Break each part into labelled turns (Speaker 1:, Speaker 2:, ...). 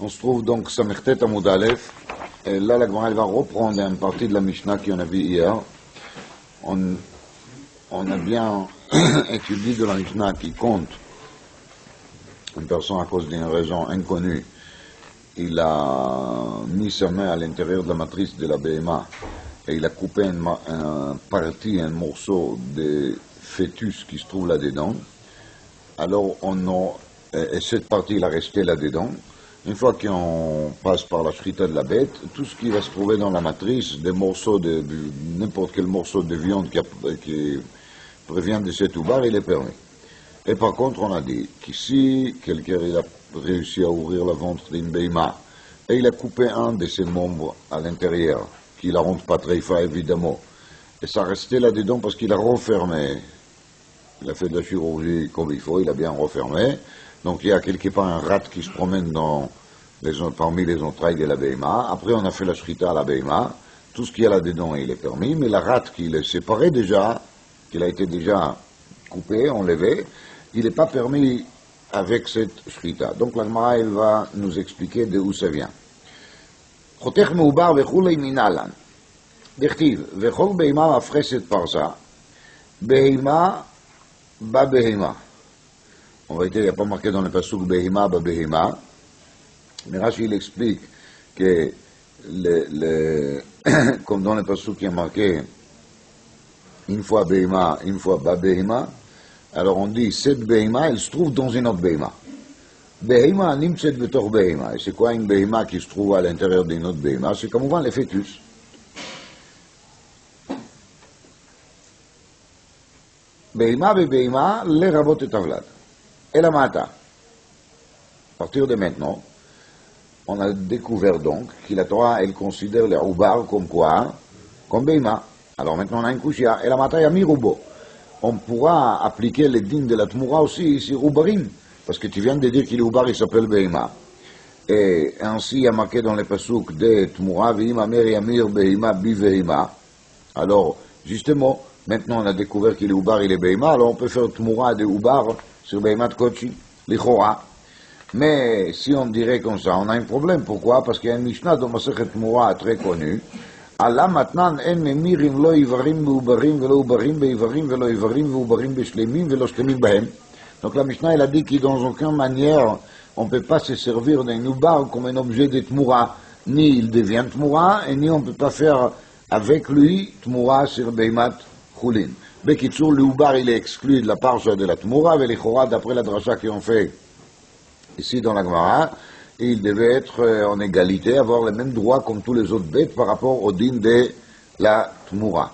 Speaker 1: On se trouve donc Samechtet Amoud Aleph, et là la Gemara va reprendre une partie de la Mishnah qu'on a vue hier. On a bien étudié de la Mishnah qui compte une personne à cause d'une raison inconnue. Il a mis sa main à l'intérieur de la matrice de la BMA et il a coupé un morceau de fœtus qui se trouve là-dedans. Alors et cette partie il a resté là-dedans. Une fois qu'on passe par la shrita de la bête, tout ce qui va se trouver dans la matrice, des morceaux n'importe quel morceau de viande qui provient de cet oubar, il est permis. Et par contre, on a dit qu'ici, quelqu'un il a réussi à ouvrir la ventre d'une béima, et il a coupé un de ses membres à l'intérieur, qui la rend pas très fin, évidemment. Et ça restait là-dedans parce qu'il a refermé. Il a fait de la chirurgie comme il faut, il a bien refermé. Donc il y a quelque part un rat qui se promène parmi les entrailles de la béima. Après on a fait la shrita à la béima. Tout ce qu'il y a là-dedans il est permis, mais la rat qu'il est séparé déjà, qu'il a été déjà coupé, enlevé, il n'est pas permis avec cette shrita. Donc la Gemara elle va nous expliquer d'où ça vient. Chotech meubar vechulei minalan. D'echtiv vechol béima mafreset parsa. Béima ba béima. En vérité, il n'y a pas marqué dans le passouk Behima, Behima. Mais Rashi, il explique que, comme dans le passouk qui est marqué, une fois Behima, une fois Behima, alors on dit, cette Behima, elle se trouve dans une autre Behima. Behima, nimtset betor Behima. Et c'est quoi une Behima qui se trouve à l'intérieur d'une autre Behima? C'est comme on voit les fœtus. Behima, Behima, les rabot et tavlad. Et la mata. À partir de maintenant, on a découvert donc que la Torah, elle considère les oubar comme quoi? Comme Beima. Alors maintenant on a une kushia. Et la mata, il y a mirubo. On pourra appliquer les dînes de la Tmoura aussi sur Oubarim. Parce que tu viens de dire que l'Oubar, il s'appelle Beima. Et ainsi, il y a marqué dans les pasouks de Tmoura, Veima mer yamir Beima bi Veima. Alors, justement, maintenant on a découvert que l'Oubar, il est Beima. Alors on peut faire Tmoura de Oubar sur Beimat Kochi, l'Ichora. Mais si on dirait comme ça, on a un problème. Pourquoi? Parce qu'il y a une Mishnah dans Masechet Moura très connue. Allah maintenant en memirim lo ivarim beubarim velo ubarim beivarim velo ivarim veubarim beshlemim velo shlemim bahem. Donc la Mishnah elle a dit qu'il dans aucune manière on ne peut pas se servir d'un ubar comme un objet de Tmoura. Ni il devient Tmoura, et ni on ne peut pas faire avec lui Tmoura sur Beimat Chulin. Bekitsur, le Ubar, il est exclu de la parcha de la Tmoura, et l'Ichora, d'après la dracha qu'on fait ici dans la Gemara, il devait être en égalité, avoir les mêmes droits comme tous les autres bêtes par rapport au din de la Tmoura.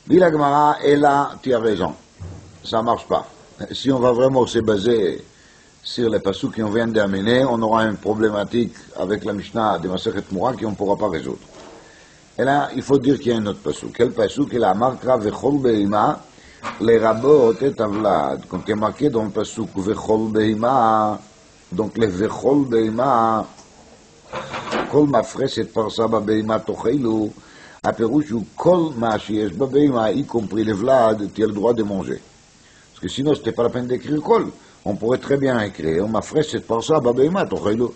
Speaker 1: Dit la Gemara, et là, tu as raison, ça ne marche pas. Si on va vraiment se baser sur les passous qu'on vient d'amener, on aura une problématique avec la Mishnah de Masechet Tmoura qu'on ne pourra pas résoudre. Et là, il faut dire qu'il y a un autre passouk. Quel passouk? Il a marqué Vechol Beima, les rabot et tavlad. Quand il est marqué dans le passouk Vechol Beima, donc les Vechol Beima, Kol mafreset parsa ba Beima tocheilu, a perouche ou Kol ma shiesh ba Beima, y compris les vlad, tu as le droit de manger. Parce que sinon, c'était pas la peine d'écrire Kol. On pourrait très bien écrire mafreset parsa ba Beima tocheilu.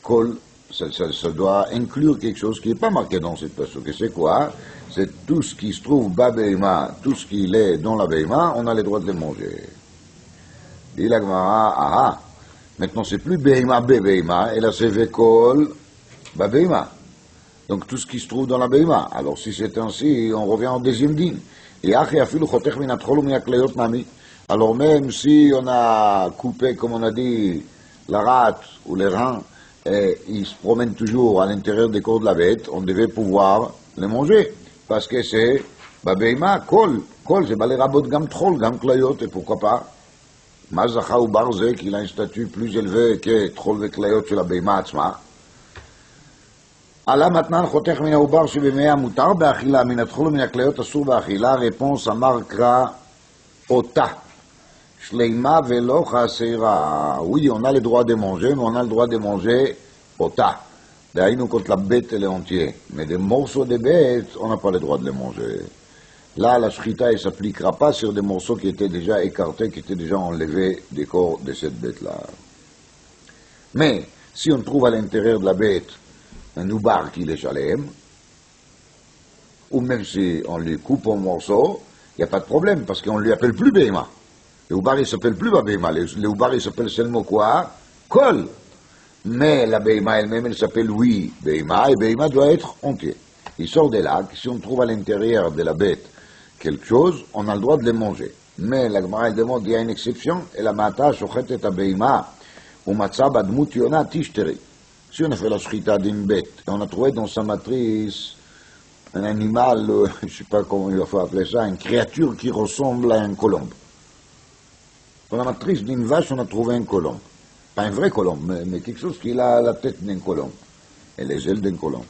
Speaker 1: Kol. Ça doit inclure quelque chose qui n'est pas marqué dans cette passouk. Et c'est quoi? C'est tout ce qui se trouve bas Beima, tout ce qui est dans la Beima, on a le droit de le manger. Dit la Gemara, maintenant c'est plus Beima Beima, et là c'est Vekol ba Beima. Donc tout ce qui se trouve dans la Beima. Alors si c'est ainsi, on revient au deuxième din. Et alors même si on a coupé, comme on a dit, la rate ou les reins, et ils se promènent toujours à l'intérieur des corps de la bête, on devait pouvoir les manger. Parce que c'est, Beima, Kol, c'est les rabot gam trol, gam klayot, et pourquoi pas? Mazacha ou Barze, qu'il a un statut plus élevé que trol et klayot sur la Beima atzma. Allah maintenant, chotech mina ubar shebemea mutar be'achila, mina trol mina klayot asur be'achila, réponse à Markra Ota. Shleima velo chasera. Oui, on a le droit de manger, mais on a le droit de manger ota. D'ailleurs, quand la bête elle est entière. Mais des morceaux de bête, on n'a pas le droit de les manger. Là, la shrita, elle ne s'appliquera pas sur des morceaux qui étaient déjà écartés, qui étaient déjà enlevés des corps de cette bête-là. Mais si on trouve à l'intérieur de la bête un oubar qui est chalem, ou même si on les coupe en morceaux, il n'y a pas de problème, parce qu'on ne lui appelle plus Béma. Le oubar, il ne s'appelle plus Béma. Le oubar, il s'appelle seulement quoi? Kol. Mais la Béma elle-même, elle s'appelle oui Béma, et Béma doit être entier. Il sort de là, que si on trouve à l'intérieur de la bête quelque chose, on a le droit de les manger. Mais la Gemara elle demande, il y a une exception, et la mata shochet et Béma, ou matza badmut yona tishteri. Si on a fait la shrita d'une bête, et on a trouvé dans sa matrice un animal, je ne sais pas comment il faut appeler ça, une créature qui ressemble à un colombe. Dans la matrice d'une vache, on a trouvé un colombe. Pas un vrai colombe, mais quelque chose qui a la tête d'un colombe et les ailes d'un colombe.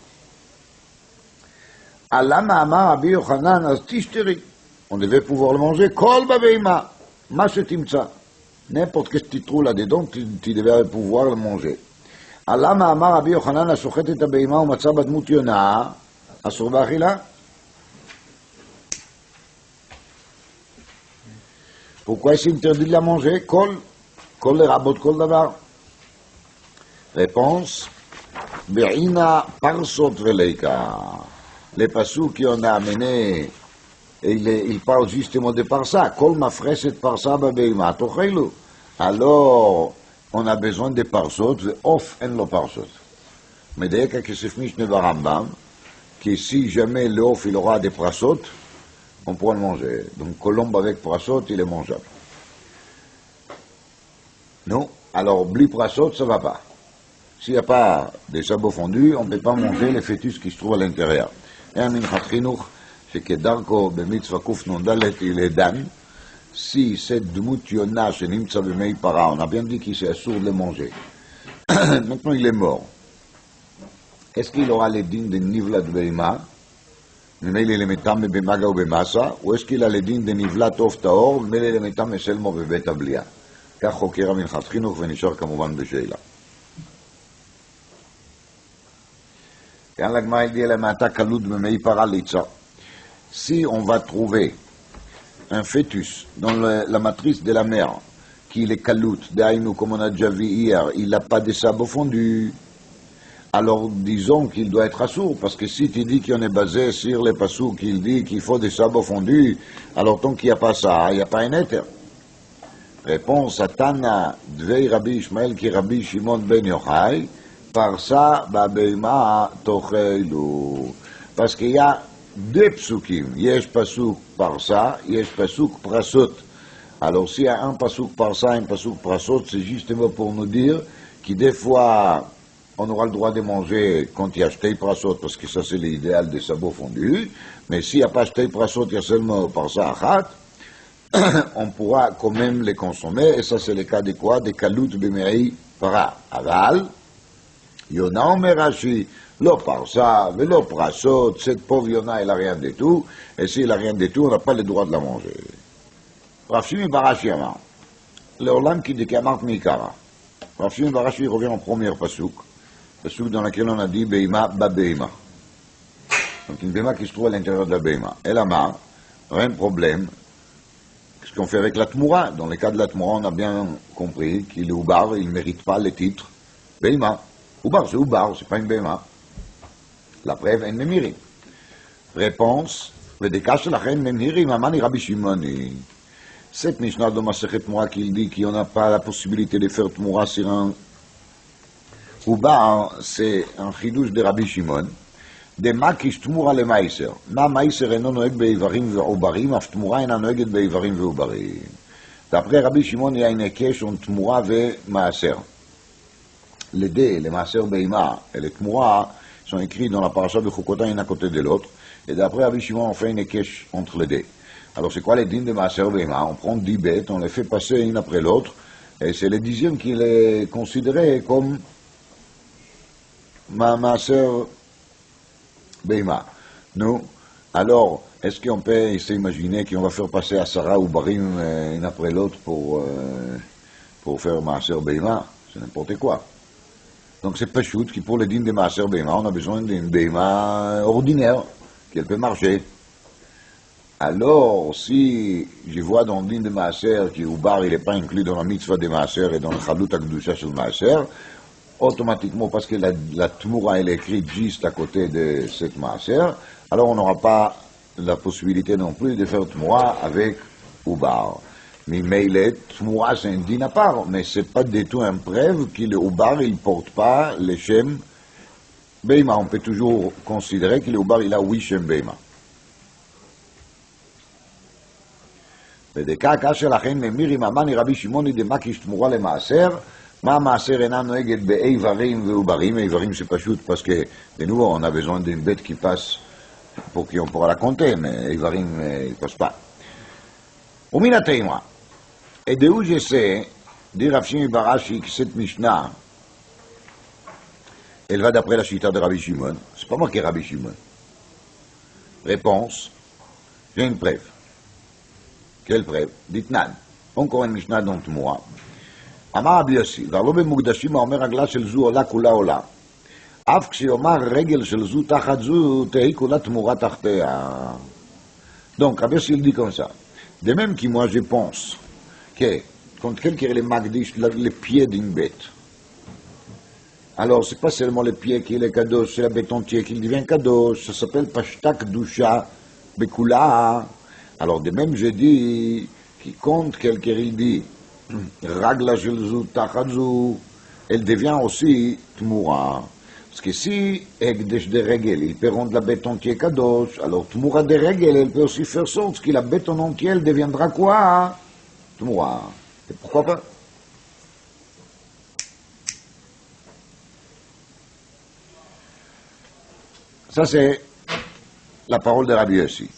Speaker 1: Alama amar Rabbi Yochanan az tishteri. On devait pouvoir le manger. Kol babeima, ma shetimtza. N'importe qu'est-ce que tu trouves là-dedans, tu devais pouvoir le manger. Alama amar Rabbi Yochanan ashochet et habeima umatza badmut yona. Asur b'achila. Pourquoi est-ce interdit de la manger? Kol le rabot kol davar. Réponse. Be'ina parsot veleika. Les passous qu'on a amenés, il parle justement de parsa. Kol mafreset parsa babeima tochelu. Alors, on a besoin de parsot, off en lo parsot. Mais dès que c'est fini de Rambam, que si jamais l'off il aura des prasot, on pourra le manger. Donc, colombe avec prasot, il est mangeable. Non, alors, bli prasot, ça va pas. S'il n'y a pas des sabots fondus, on ne peut pas manger les fœtus qui se trouvent à l'intérieur. Et un minchat chinuch, c'est que darko b'mitzvah kuf nondalet il est dan, si cette dmut yona chez nimtza b'mei para, on a bien dit qu'il c'est assourd de le manger. Maintenant, il est mort. Est-ce qu'il aura les dînes de nivla de beima, mais il est metam b'maga ou b'masa, ou est-ce qu'il a les dînes de nivla tov taor, mais il est metam seulement b'bet ablia? Car חוקר המנחת חינוך ונשאר כמובן בשאלה. כאן לגמרא dit la mata kalut b'mei para litza. Si on va trouver un fœtus dans la matrice de la mère, qui est kalout, d'aïnou, comme on a déjà vu hier, il n'a pas de sabots fondus, alors disons qu'il doit être assourd, parce que si tu dis qu'on est basé sur les passous, qu'il dit qu'il faut des sabots fondus, alors tant qu'il n'y a pas ça, il n'y a pas un éther. Réponse à Tana, Dvei Rabbi Ishmael qui Rabbi Shimon ben Yochai, par ça, Babeima Tochelu. Parce qu'il y a deux psukim, yesh pasuk par ça, yesh pasuk prasot. Alors s'il y a un pasuk par ça, un pasuk prasot, c'est justement pour nous dire que des fois, on aura le droit de manger quand il y a shtei prasot, parce que ça c'est l'idéal des sabots fondus, mais s'il n'y a pas shtei prasot, il y a seulement par ça achat, on pourra quand même les consommer, et ça c'est le cas de quoi? Des kalut b'mei para. Aval, Yona omer Rashi, lo parsa, velo prasot, cette pauvre Yona, elle a rien du tout, et s'il a rien du tout, on n'a pas le droit de la manger. Rav Shimi bar Rashi amar, le olam qui dit qu'amart mikara. Rav Shimi bar Rashi revient en premier pasuk dans lequel on a dit beima ba beima. Donc une beima qui se trouve à l'intérieur de la beima. Elle amar, rien de problème. Ce qu'on fait avec la Tmoura. Dans le cas de la Tmoura, on a bien compris qu'il est Oubar, il ne mérite pas le titre Beima. Oubar, c'est pas une Beima. La preuve, elle ne mérite. Réponse, le décache la reine Nemhiri, Mamani Rabbi Shimoni. Cette Mishnah de Masechet Tmoura qui dit qu'il n'y a pas la possibilité de faire Tmoura sur un Oubar, c'est un chidouche de Rabbi Shimon. De makish tmura le maiser. Ma maiser אינו נוהג באיברים ועוברים, אף תמורה אינה נוהגת באיברים ועוברים. D'après Rabbi Shimon, il y a une הקש entre תמורה ומעשר. Les deux, les מעשר בהמה et les תמורה, sont écrits dans la paracha de Chukota, l'un à côté de l'autre. Et d'après Rabbi Shimon, on fait une הקש entre les deux. Alors c'est quoi les dînes de מעשר בהמה? On prend 10 bêtes, on les fait passer une après l'autre, et c'est le 10e qui est considéré comme מעשר Beima. Nous, alors, est-ce qu'on peut s'imaginer qu'on va faire passer à Sarah ou Barim une après l'autre pour faire Maaser Beima? C'est n'importe quoi. Donc c'est pas chute qui pour les dînes de Maaser Beima, on a besoin d'une Beima ordinaire, qu'elle peut marcher. Alors, si je vois dans le dîne de Maaser que Ubar il n'est pas inclus dans la mitzvah de Maaser et dans le Chalut Akdusha sur Maaser, automatiquement, parce que la Tmoura elle est écrite juste à côté de cette Maaser, alors on n'aura pas la possibilité non plus de faire Tmoura avec Oubar. Mais Meilet, Tmoura c'est un din à part, mais c'est pas du tout un preuve que le Oubar il porte pas les Shem Beima. On peut toujours considérer que le Oubar il a 8 Shem Beima. בדקה כאשר לכן ממיר עם אמני רבי שמעוני דמקיש תמורה למעשר, מה המעשר אינה נוהגת באיברים ועוברים, איברים c'est פשוט parce que de nouveau on a besoin d'une bête qui passe pour qu'on pourra la compter, mais איברים ne passe pas. ומן התימה, et de où je sais, dit Rav Shimi bar Ashi que cette Mishnah, elle va d'après la chita de Rabbi Shimon, c'est pas moi qui est Rabbi Shimon. Réponse, j'ai une preuve. Quelle preuve? Dites-nan. Encore une Mishnah dans Tmoura. אמר רבי יוסי, והלא במוקדשים האומר רגלה של זו עולה כולה עולה. אף כשיאמר רגל של זו תחת זו, תהי כולה תמורה תחתיה. Donc, Rabbi Yossi il dit comme ça. De même que moi je pense que quand quelqu'un est le magdish, les pieds d'une bête, alors c'est pas seulement les pieds qui est le kadosh, c'est la bête entière qui devient kadosh, ça s'appelle pashtak dusha bekula. Alors de même je dis, qui compte quelqu'un il dit, ragla shelzu tachadzu, elle devient aussi tmura. Parce que si Ekdesh de Regel, il peut rendre la bête entière kadosh, alors tmura de Regel, elle peut aussi faire sorte que la bête en entière deviendra quoi? Tmura. Et pourquoi pas? Ça c'est la parole de Rabbi Yossi.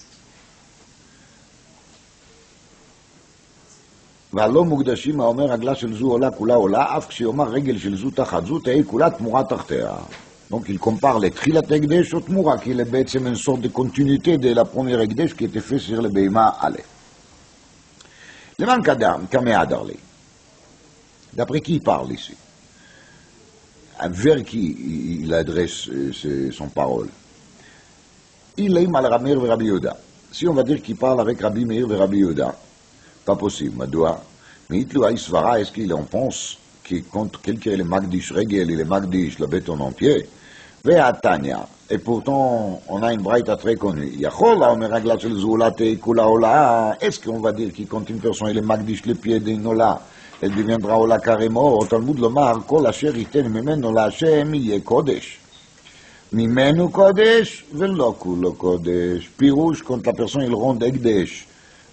Speaker 1: והלא מוקדשים האומר רגלה של זו עולה כולה עולה, אף כשיאמר רגל של זו תחת זו, תהי כולה תמורה תחתיה. Donc il compare les תחילת הקדש au תמורה, qui est בעצם une sorte de continuité de la première הקדש qui était fait sur le בהמה א'. למען קמא הדר לי. D'après qui il parle ici? Vers qui il adresse son parole? Il est mal Rabbi Meir et Rabbi Yehuda. Si on va dire qu'il parle avec Rabbi Meir et Rabbi Yehuda, pas possible, Madoua. Mais Hitlu Aïsvara, est-ce qu'il en pense que contre quelqu'un est le Magdish Regel et le Magdish la bête en entier? Ve'atania. Et pourtant, on a une braïta très connue. Yachola, on me ragla shel zoulate kula ola. Est-ce qu'on va dire que quand une personne est le Magdish le pied d'une ola, elle deviendra ola carrément? Au Talmud lomar, kol asher iten mimenu la Hashem yeh kodesh. Mimenu kodesh, velo kulo kodesh. Pirouche, quand la personne il rend ekdesh.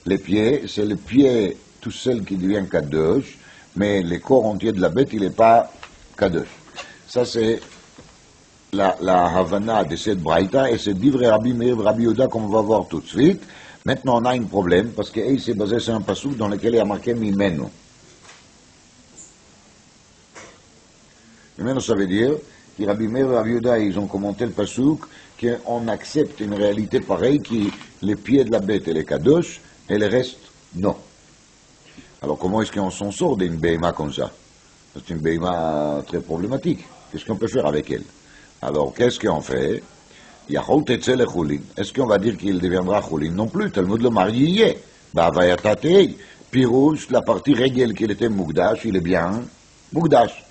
Speaker 1: Les pieds, c'est le pied tout seul qui devient kadosh, mais le corps entier de la bête, il n'est pas kadosh. Ça, c'est la Havana de cette braïta, et c'est d'Ivre Rabbi Meir et Rabbi Yehuda qu'on va voir tout de suite. Maintenant, on a un problème, parce qu'il s'est basé sur un passouk dans lequel il y a marqué Mimenu. Mimenu, ça veut dire que Rabbi Meir et Rabbi Yehuda, ils ont commenté le passouk, qu'on accepte une réalité pareille, que les pieds de la bête, elle est kadosh, et le reste, non. Alors comment est-ce qu'on s'en sort d'une béima comme ça? C'est une béima très problématique. Qu'est-ce qu'on peut faire avec elle? Alors qu'est-ce qu'on fait? Est-ce qu'on va dire qu'il deviendra choulin? Non plus, Talmud le marié. Bavayatate, pirouche, la partie régel qu'il était mugdash, il est bien mugdash.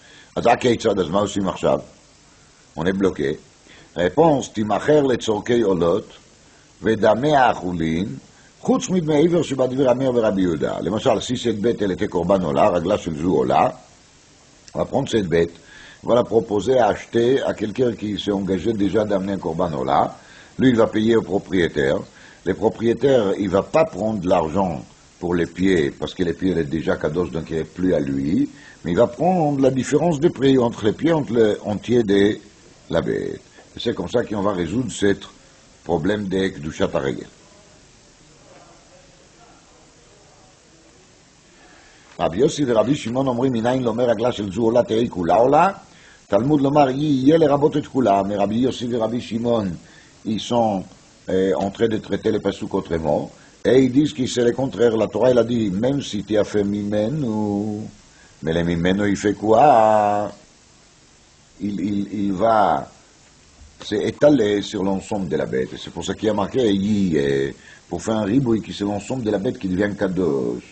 Speaker 1: On est bloqué. Réponse, timacher le tzorkei olot, vedamea choulin, חוץ מדמי שבדברי רבי מאיר ורבי יהודה. למשל, si cette bête elle était corban ola, ragla של זו עולה, on va prendre cette bête, on va la proposer à acheter à quelqu'un qui s'est engagé déjà d'amener un corban ola. Lui, il va payer au propriétaire. Le propriétaire, il va pas prendre de l'argent pour les pieds, parce que les pieds, il est déjà kadosh, donc il n'est plus à lui, mais il va prendre la différence de prix entre les pieds, entre le entier de la bête. Et c'est comme ça qu'on va résoudre ce problème de Kedushat HaRegel. רבי יוסי ורבי שמעון אומרים מניין לומר רגלה של זו עולה תהי כולה עולה, תלמוד לומר יהיה לרבות את כולה, mais רבי יוסי ורבי שמעון ils sont en train de traiter les pasuk autrement, et ils disent que c'est le contraire. La Torah elle a dit même si tu as fait mimenu, mais le mimenu il fait quoi? Il va s'étaler sur l'ensemble de la bête. C'est pour ça qu'il y a marqué pour faire un ribouille qui c'est l'ensemble de la bête qui devient kadosh.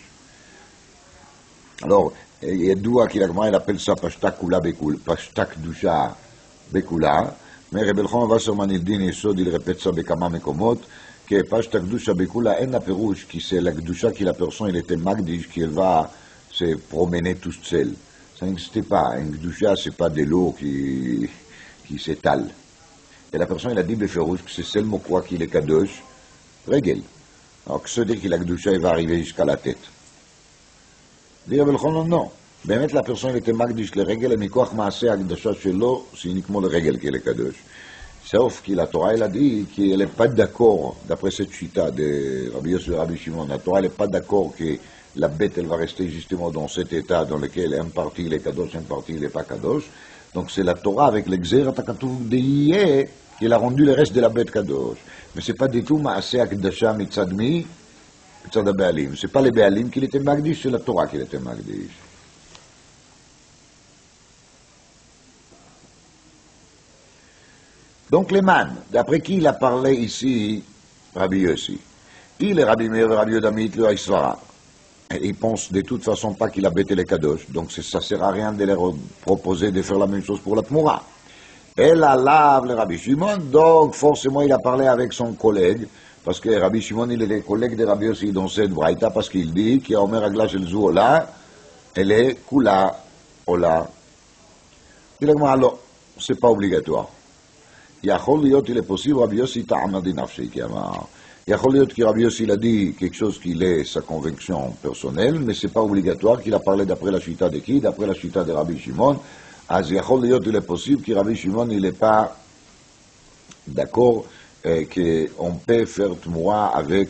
Speaker 1: Alors, ידוע כי לגמרא il appelle ça פשטה כולה בכולה, פשטה קדושה בכולה, mais רבי אלחנן וסרמן הלדין יסוד, il répète ça בכמה מקומות, que פשטה קדושה בכולה, אין לה פירוש, כי c'est la קדושה qui la personne, il était magdish, qu'elle va se promener tout seul. Ça n'existe pas, une קדושה, c'est pas de l'eau qui s'étale. Et la personne, elle a dit בפירוש, que c'est seulement quoi qu'il est kadosh, רגל. Alors que ça veut dire que la קדושה, elle va arriver jusqu'à la tête. dit רבי אלחנן, non. באמת la personne était מקדיש לרגל, מכוח מעשה ההקדשה שלו, c'est uniquement le רגל qui est קדוש. Sauf que la Torah, elle a dit qu'elle n'est pas d'accord, d'après cette chita de Rabbi Yosef et Rabbi Shimon, la Torah, elle n'est pas d'accord que la bête, elle va rester justement dans cet état dans lequel une partie il est kadosh, une partie il n'est pas kadosh. Donc c'est la Torah avec l'exérat hakatuv d'Iyeh qui a rendu le reste de la bête kadosh. Mais c'est pas du tout מעשה הקדשה מצד מי? מצד הבעלים. C'est pas les בעלים qui l'étaient מקדיש, c'est la Torah qui l'étaient מקדיש. Donc les man, d'après qui il a parlé ici, Rabbi Yossi, il est Rabbi Meir, Rabbi Yodamit, le Haïsvara. Ils pensent de toute façon pas qu'il a bêté les kadosh, donc ça sert à rien de leur proposer de faire la même chose pour la Tmoura. Elle a lave le Rabbi Shimon, donc forcément il a parlé avec son collègue, parce que Rabbi Shimon il est le collègue de Rabbi Yossi dans cette braïta, parce qu'il dit qu'il y a Omer Aglash el Zouola, elle est Kula, Ola. Il a dit alors, c'est pas obligatoire. יכול להיות, il est possible, רבי יוסי טעם דין נפשי, כי אמר, יכול להיות כי רבי יוסי a dit quelque chose qu'il est sa conviction personnelle, mais c'est pas obligatoire qu'il a parlé d'après la chita de qui? D'après la chita de Rabbi Shimon, אז יכול להיות, il est possible, כי רבי שמעון, il n'est pas d'accord qu'on peut faire תמורה avec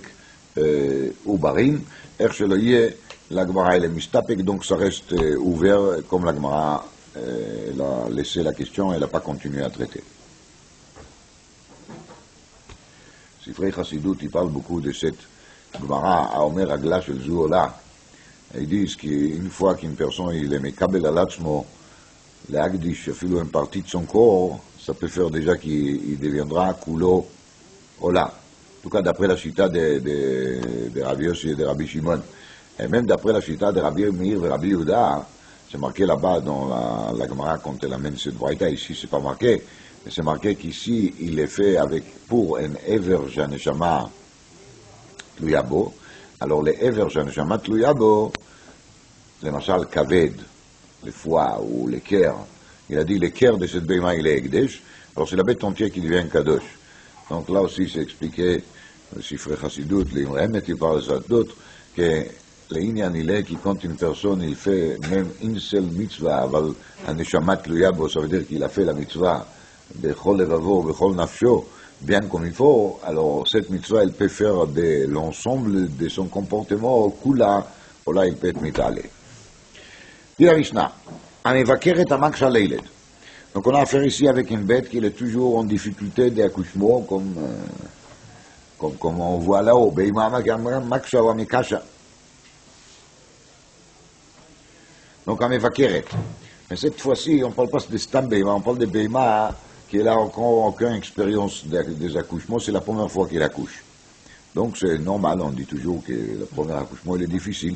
Speaker 1: עוברים, איך שלא יהיה, l'Agmara elle est mistapek, donc ça reste ouvert, comme l'Agmara a laissé la question, elle n'a pas continué à traiter. Sifrei Chassidut, ils parlent beaucoup de cette Gemara à Omer Agla Shel Zouola. Ils disent qu'une fois qu'une personne il est mekabel al atzmo, le Agdish, afilou une partie de son corps, ça peut faire déjà qu'il deviendra kulo ola. En tout cas, d'après la chita de Rabbi Yossi et de Rabbi Shimon. Et même d'après la chita de Rabbi Meir et Rabbi Yehuda, c'est marqué là-bas dans la Gemara quand elle amène cette braïta, ici c'est pas marqué. Et c'est marqué qu'ici, il est fait pour un Ever Janeshama Tluyabo. Alors, les Ever Janeshama Tluyabo, le Machal Kaved, le foie ou le cœur, il a dit le cœur de cette béma, il est Ekdesh. Alors, c'est la bête entière qui devient Kadosh. Donc, là aussi, c'est expliqué, le Sifrei Chassidut, les Imremet, il parle ça d'autres, que le Inyan, il est que quand une personne, il fait même une seule mitzvah, un Neshama Tluyabo, ça veut dire qu'il a fait la mitzvah, bechol levavo, bechol nafsho, bien comme il faut, alors cette mitzvah, elle peut faire de l'ensemble de son comportement, kula, là il peut être mitalé. Dit la Mishnah, amevakeret amaksha leiled. Donc on a affaire ici avec une bête qui est toujours en difficulté d'accouchement, comme on voit là-haut, beima maksha ou amikasha. Donc amevakeret. Mais cette fois-ci, on ne parle pas de stam beima, on parle de beima qui n'a encore aucune expérience des accouchements, c'est la première fois qu'il accouche. Donc c'est normal, on dit toujours que le premier accouchement il est difficile.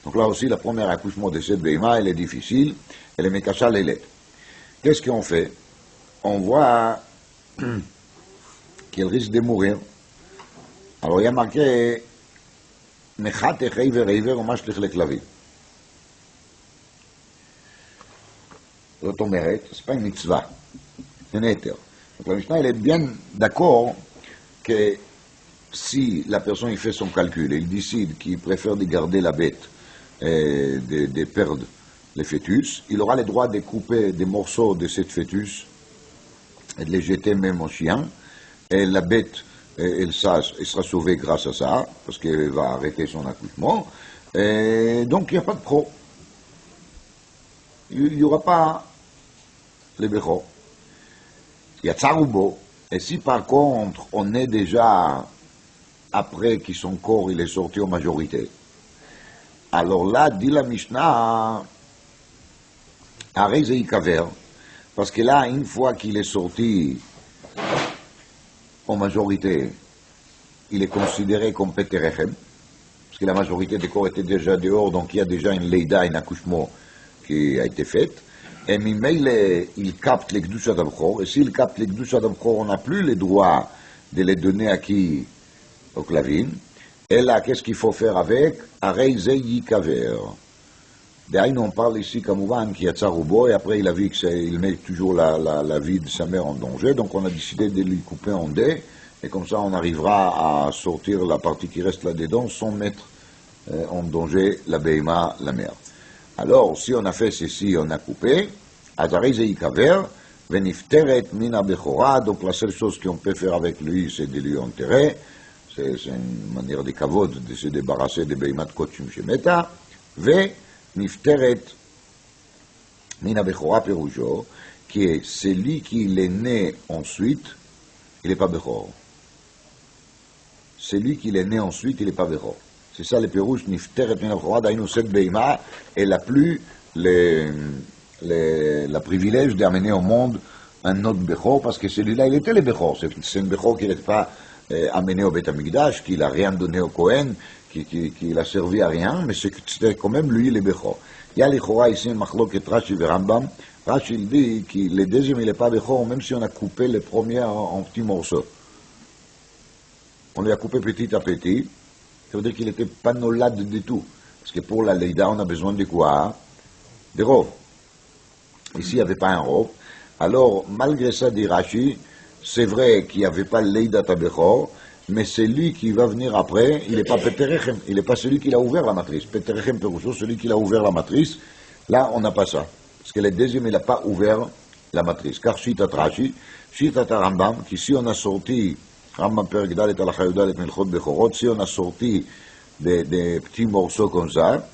Speaker 1: Donc là aussi, le premier accouchement de cette béma, elle est difficile, elle est mekasha lelet. Qu'est-ce qu'on fait? On voit qu'elle risque de mourir. Alors il y a marqué Mechat echeiver eiver ou mashlich leklavim. L'automérette, c'est pas une mitzvah. Donc la Mishnah, elle est bien d'accord que si la personne il fait son calcul et il décide qu'il préfère de garder la bête et de perdre le fœtus, il aura le droit de couper des morceaux de cette fœtus et de les jeter même au chien. Et la bête, elle sera sauvée grâce à ça, parce qu'elle va arrêter son accouchement. Et donc il n'y a pas de pro. Il n'y aura pas les béchos. Il y a tsarubo, et si par contre on est déjà après que son corps il est sorti en majorité, alors là, dit la Mishnah, arrêtez kaver, parce que là, une fois qu'il est sorti en majorité, il est considéré comme Peterechem, parce que la majorité des corps étaient déjà dehors, donc il y a déjà une leida, un accouchement qui a été fait. Et Mimele, il capte les Gdusha d'Abchor, et s'il capte les Gdusha d'Abchor, on n'a plus le droit de les donner à qui? Au clavine. Et là, qu'est-ce qu'il faut faire avec? Arei yikaver. D'ailleurs, on parle ici, Kamouvan, qui a Tsaroubo, et après il a vu qu'il met toujours la vie de sa mère en danger, donc on a décidé de lui couper en deux, et comme ça on arrivera à sortir la partie qui reste là-dedans sans mettre en danger la Beima, la mère. Alors, si on a fait ceci, on a coupé, Azarei Yikaver, Venifteret Mina Bechora, donc la seule chose qu'on peut faire avec lui, c'est de lui enterrer, c'est une manière de kavod, de se débarrasser de Beimat Kochim Shemeta, Nifteret Mina Bechora Perujo, qui est celui qui est né ensuite, il n'est pas Bechor. Celui qui est né ensuite, il n'est pas Bechor. C'est ça le Pérouche, Nifteret Mina Bechora, d'ailleurs, cette Beima, elle n'a plus la privilège d'amener au monde un autre Bechor, parce que celui-là, il était le Bechor. C'est un Bechor qui n'était pas amené au Beth Amikdash, qu'il n'a rien donné au Kohen, qui a servi à rien, mais c'était quand même lui le Bechor. Il y a les Chora ici, une machloket Rashi et Rambam. Rashi il dit que le deuxième il n'est pas Bechor, même si on a coupé le premier en petits morceaux. On lui a coupé petit à petit, ça veut dire qu'il n'était pas nolade du tout. Parce que pour la Leïda, on a besoin de quoi? Des robes. Ici, il n'y avait pas un robe. Alors, malgré ça, dit Rashi, c'est vrai qu'il n'y avait pas Leïda Tabechor, mais c'est lui qui va venir après, il n'est pas Peterechem, il n'est pas celui qui a ouvert la matrice. Peterechem Perusho, celui qui a ouvert la matrice, là, on n'a pas ça. Parce que le deuxième, il n'a pas ouvert la matrice. Car Shitat Rashi, Shitat Rambam, qu'ici on a sorti, Rambam Perek et Alachayudalet Melchot Bechorot, si on a sorti des petits morceaux comme ça,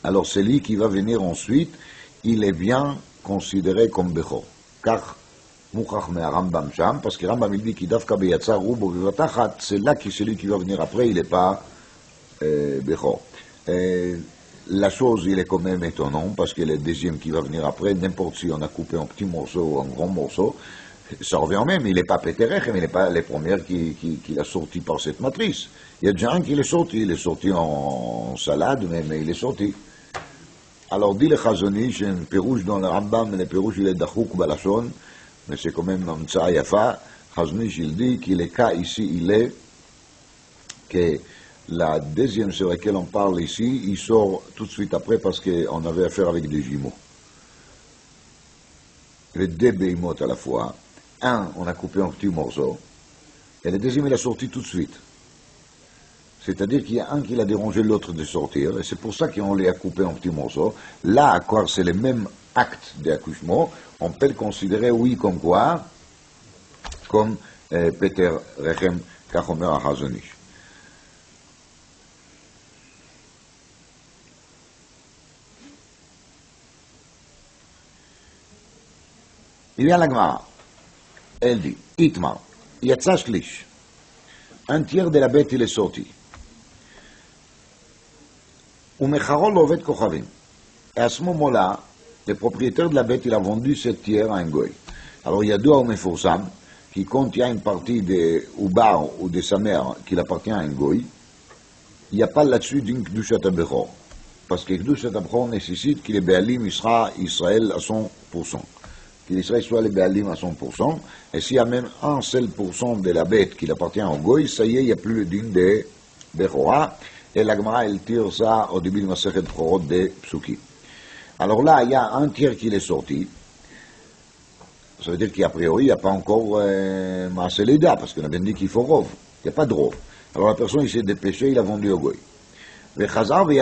Speaker 1: alors celui qui va venir ensuite, il est bien considéré comme Bechor. Car Mouchach me Rambam Sham, parce que Rambam il dit qu'il dafka beyatzar rubo vivatachat, c'est là que celui qui va venir après, il n'est pas Bechor. La chose, il est quand même étonnant, parce que le deuxième qui va venir après, n'importe si on a coupé un petit morceau ou un grand morceau, ça revient au même, il n'est pas Peterechem, il n'est pas les premières qui l'a sorti par cette matrice. Il y a déjà un qui il est sorti en salade, mais il est sorti. Alors dit le Chazoni, j'ai un pérouge dans le Rambam, le pérouge il est dachouk balachon, mais c'est quand même un tsa yafa. Chazoni il dit que le cas ici, il est que la deuxième sur laquelle on parle ici, il sort tout de suite après parce qu'on avait affaire avec des jumeaux. Les deux béimotes à la fois. Un, on a coupé un petit morceau, et le deuxième, il a sorti tout de suite. C'est-à-dire qu'il y a un qui l'a dérangé l'autre de sortir, et c'est pour ça qu'on les a coupés en petits morceaux. Là, à quoi c'est le même acte d'accouchement, on peut le considérer, oui, comme quoi? Comme Peter Rechem Kachomer Achazonish. Il vient la Gemara. Elle dit, Itmar, Yatsa Shlish, un tiers de la bête, il est sorti. Umecharol Ovet Kochavim. Et à ce moment-là, le propriétaire de la bête, il a vendu ce tiers à un goy. Alors il y a deux hommes Meforsam qui contient une partie de Ubar ou de sa mère qui appartient à un goy. Il n'y a pas là-dessus d'une Kedushat Bechor. Parce que Kedushat Bechor nécessite que les Béalim Israël à 100%. Qu'Israël soit les Béalim à 100%. Et s'il y a même un seul pourcent de la bête qui appartient au goy, ça y est, il n'y a plus le din de Bechora. Et la Gemara, elle tire ça au début de Masechet Bechorot de Psuki. Alors là, il y a un tiers qui est sorti. Ça veut dire qu'a priori, il n'y a pas encore Maaseh Leida, parce qu'on a bien dit qu'il faut rov. Il n'y a pas de rov. Alors la personne, il s'est dépêché, il a vendu au goy. Et maintenant, il y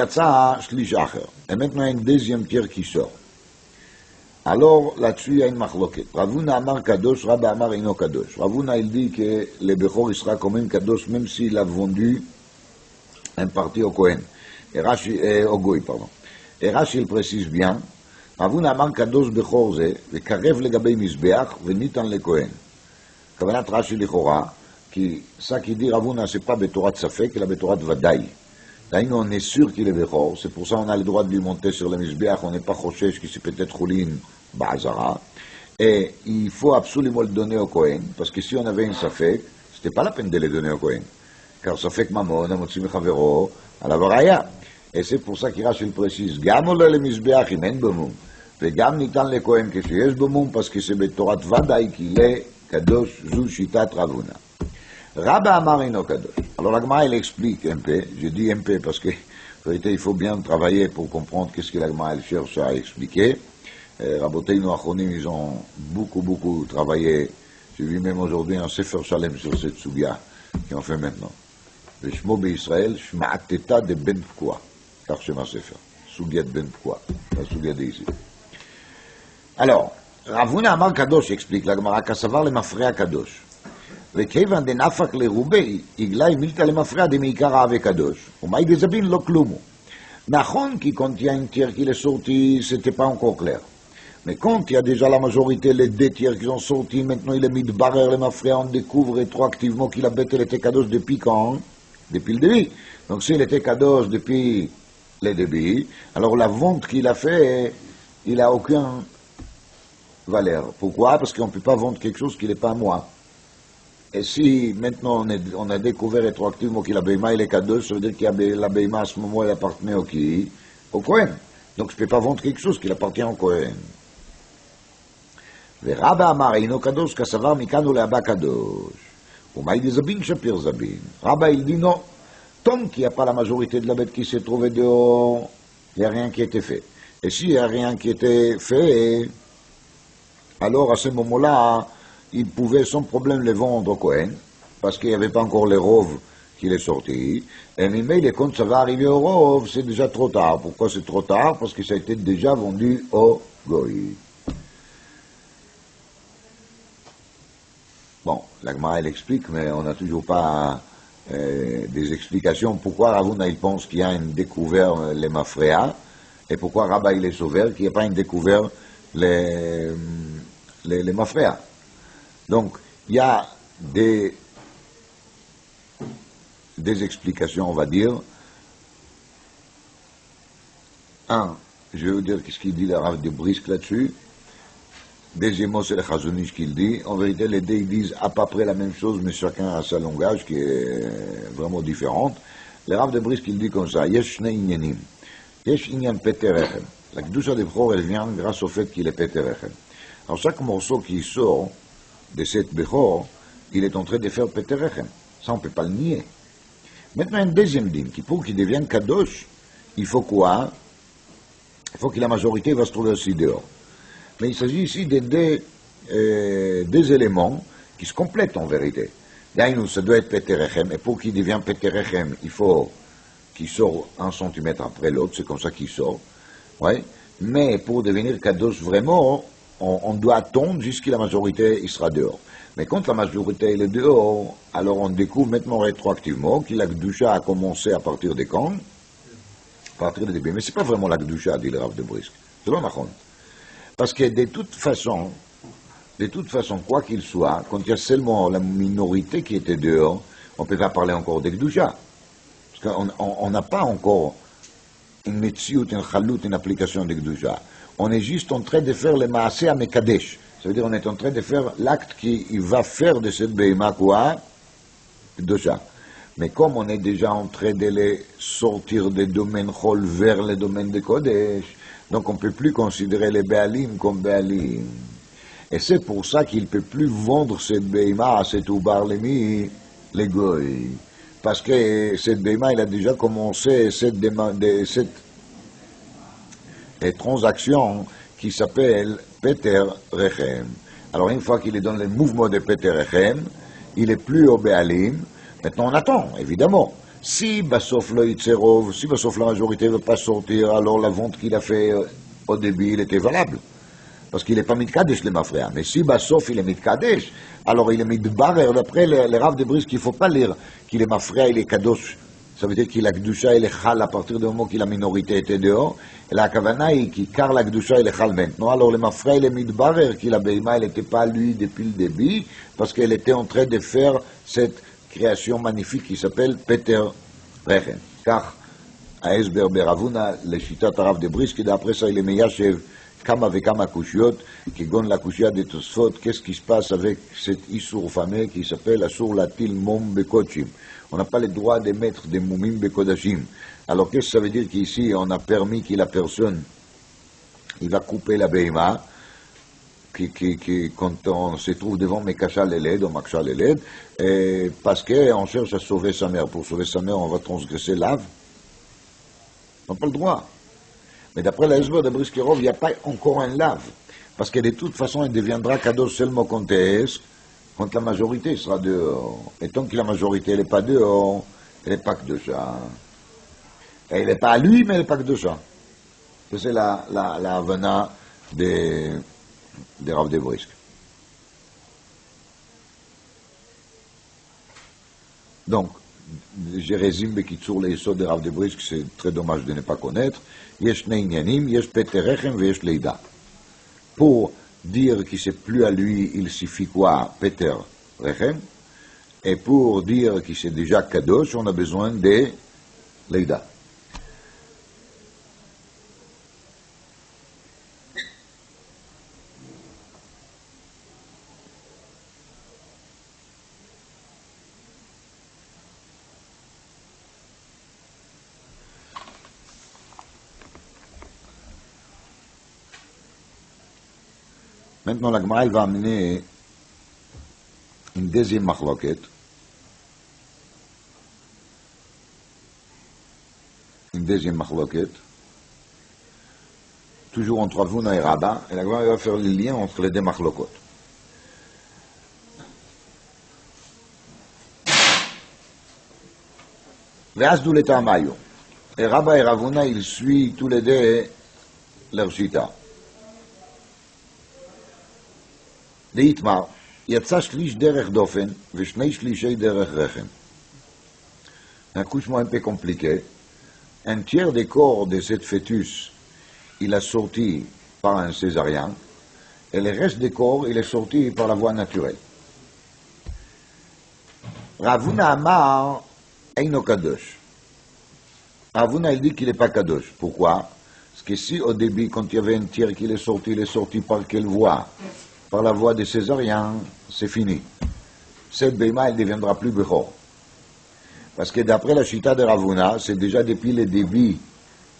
Speaker 1: a une deuxième tiers qui sort. Alors, là-dessus, il y a une machloket. Ravuna Amar Kadosh, Rabba Amar Ino Kadosh. Ravuna, il dit que le Bechor, il sera quand même Kadosh, même s'il a vendu un parti au Kohen. Au goy, pardon. Et Rashi, il précise bien, Ravuna Amar Kadosh Bechor ze, vekarev legabei mizbeach, venitan le Kohen. Kavanat Rashi Lichora, qui, ça qui dit Ravuna, c'est pas Betorat Safek, c'est la Betorat Vadaï. Là, on est sûr qu'il est Bechor, c'est pour ça qu'on a le droit de lui monter sur le Mizbeach, on n'est pas Choshesh qui c'est peut-être Choulin Ba'azara. Et il faut absolument le donner au Kohen, parce que si on avait un Safek, c'était pas la peine de le donner au Kohen. car ça fait que Mamon, Amotsi Mechavero, à la Varaya. Et c'est pour ça qu'il Rachel précise, Gam ole le Mizbeach, im en Bomum, וגם ניתן לכהן כשיש בו מום, parce que בתורת ודאי כי לקדוש זו שיטת רב הונא. רבא אמר אינו קדוש. Alors la Gemara elle explique un peu, je dis un peu parce que en vérité il faut bien travailler pour comprendre qu'est-ce que la Gemara elle cherche à expliquer. Raboteinu Achronim ils ont beaucoup travaillé. J'ai vu même aujourd'hui un Sefer Shalem sur cette Sugia qui en fait maintenant. ושמו בישראל שמעתתה דבן פקוע, כך שם הספר, סוגיית בן פקוע, הסוגיה דאיסי. Alors, Rav Huna Amar Kadosh explique la Gemara Kassavar le Mafrea Kadosh. וכיוון דנפק לרובי, יגלה מילתא למפרע דמעיקר אהבה קדוש. ומאי דזבין לא כלומו. נכון qui quand il y a un tiers qui est sorti, c'était pas encore clair. Mais quand il y a déjà la majorité, les deux tiers qui sont sortis, maintenant il est mis de barrière le Mafrea, on découvre rétroactivement qu'il a bête, il était Kadosh depuis quand? Depuis le début. Donc s'il était Kadosh depuis le début, alors la vente qu'il a fait, il n'a aucun valeur. Pourquoi? Parce qu'on ne peut pas vendre quelque chose qui n'est pas à moi. Et si maintenant on a découvert rétroactivement qu'il a Beima il est Kadosh, ça veut dire que la Beima à ce moment elle appartenait au qui? Au Kohen. Donc je ne peux pas vendre quelque chose qui appartient au Kohen. ורבא אמר אינו קדוש כסבר מכאן ולהבא קדוש. ומאי דזבין שפיר זבין. רבא il dit non. Tant qu'il n'y a pas la majorité de la bête qui s'est trouvée dehors, il n'y a rien qui a été fait. Et s'il n'y a rien qui a été fait, alors à ce moment-là, il pouvait sans problème les vendre au Kohen, parce qu'il n'y avait pas encore les rov qu'il est sorti. Et mais quand ça va arriver au rov, c'est déjà trop tard. Pourquoi c'est trop tard? Parce que ça a été déjà vendu au Goï. Bon, la Gemara elle explique, mais on n'a toujours pas des explications. Pourquoi Rav Huna il pense qu'il y a une découvert les Mafrea, et pourquoi Rabba il est sauvé, qu'il n'y a pas une découvert les Mafrea. Donc, il y a des explications, on va dire. Un, je vais vous dire ce qu'il dit le Rav de Brisk là-dessus. Deuxièmement, c'est le Chazonish qui le dit. En vérité, les deux ils disent à peu près la même chose, mais chacun a sa langage qui est vraiment différente. Le Rav de Brisk il dit comme ça, Yesh shnei inyanim. Yesh inyan Peter Echem. La Kedusha de Bechor, elle vient grâce au fait qu'il est Peter Echem. Alors chaque morceau qui sort de cette Bechor, il est en train de faire Peter Echem. Ça, on ne peut pas le nier. Maintenant, un deuxième din, qui pour qu'il devienne Kadosh, il faut quoi? Il faut que la majorité va se trouver aussi dehors. Mais il s'agit ici de deux éléments qui se complètent en vérité. D'ailleurs, ça doit être Peter Echem, et pour qu'il devienne Peter Echem, il faut qu'il sorte 1 centimètre après l'autre, c'est comme ça qu'il sort. Ouais. Mais pour devenir Kadosh vraiment, on doit attendre jusqu'à la majorité il sera dehors. Mais quand la majorité elle est dehors, alors on découvre maintenant rétroactivement que la Kedusha a commencé à partir de quand? À partir du début. Mais c'est pas vraiment la Kedusha, dit le Rav de Brisk. C'est le Nachon. Parce que de toute façon, quoi qu'il soit, quand il y a seulement la minorité qui était dehors, on ne peut pas parler encore de Kedusha. Parce qu'on n'a pas encore une metsiout, une chalout, une application de Kedusha. On est juste en train de faire le maaseh à Mekadesh. Ça veut dire qu'on est en train de faire l'acte qui va faire de cette Beima quoi? Kedusha. Mais comme on est déjà en train de les sortir des domaines Chol vers les domaines de Kodesh, donc on ne peut plus considérer les Béalim comme Béalim. Et c'est pour ça qu'il ne peut plus vendre cette Beima, cette Oubar Lemi, les Goy. Parce que cette Beima, il a déjà commencé cette transaction qui s'appelle Peter Rechem. Alors une fois qu'il est dans le mouvement de Peter Rechem, il n'est plus au Béalim. Maintenant on attend, évidemment. Si Bassof le Yitzerov, si Bassof la majorité ne veut pas sortir, alors la vente qu'il a fait au début, il était valable. Parce qu'il n'est pas Mitkadesh, le Mafrea. Mais si Bassof il est Mitkadesh, alors il est Mitbarer. D'après les Rav de Brisk, il ne faut pas lire qu'il est Mafrea, il est Kadosh. Ça veut dire qu'il a Kedusha, il est Chal à partir du moment que la minorité était dehors. Et la Kavana est qu'il car la Kedusha, il est Chal maintenant. Alors le Mafrea, il est Mitbarer, qu'il a Beima, il n'était pas lui depuis le début, parce qu'elle était en train de faire cette création magnifique qui s'appelle Peter Rechem. Car, à Esber Beravuna, le Shitat Arav de Brisk, et d'après ça, il est Meyashev kama vekama kushiot, qui gonne la kushia de Tosfot, qu'est-ce qui se passe avec cet Issour fameux qui s'appelle Asur Latil Mom Bekochim. On n'a pas le droit de mettre des Mumim Bekodashim. Alors qu'est-ce que ça veut dire qu'ici on a permis que la personne, il va couper la Beima, quand on se trouve devant Mekasha Leled ou Maksha Leled, parce qu'on cherche à sauver sa mère. Pour sauver sa mère, on va transgresser l'ave. On n'a pas le droit. Mais d'après la Hezbollah de Briskirov, il n'y a pas encore un lave. Parce que de toute façon, il deviendra cadeau seulement quand la majorité sera dehors. Et tant que la majorité n'est pas dehors, elle n'est pas que de ça. Elle n'est pas à lui, mais elle n'est pas que de ça. C'est la Havana des Rav de Brisk. Donc, je résume Bekitsour les Yesod de Rav de Brisk, c'est très dommage de ne pas connaître. Yesh Neinyanim, Yesh Peter Rechem, Yesh Leida. Pour dire que c'est plus à lui, il suffit quoi? Peter Rechem. Et pour dire que c'est déjà Kadosh, on a besoin de Leida. Maintenant, la Gemara va amener une deuxième machloket. Toujours entre Ravuna et Rabba, et la Gemara va faire le lien entre les deux machlokot. Ve'asdu letamayo. Et Rabba et Ravuna, ils suivent tous les deux leur chita. להתמר, יצא שליש דרך דופן ושני שלישי דרך רחם. Un accouchement un peu compliqué. Un tiers des corps de cette fœtus, il a sorti par un césarien, et le reste des corps, il est sorti par la voie naturelle. Ravuna Amar, Eino Kadosh. Ravuna, il dit qu'il n'est pas Kadosh. Pourquoi? Parce que si au début, quand il y avait un tiers qui il est sorti par quelle voie? Par la voie des césariens, c'est fini. Cette Beima, elle ne deviendra plus Bechor. Parce que d'après la Chita de Ravuna, c'est déjà depuis le début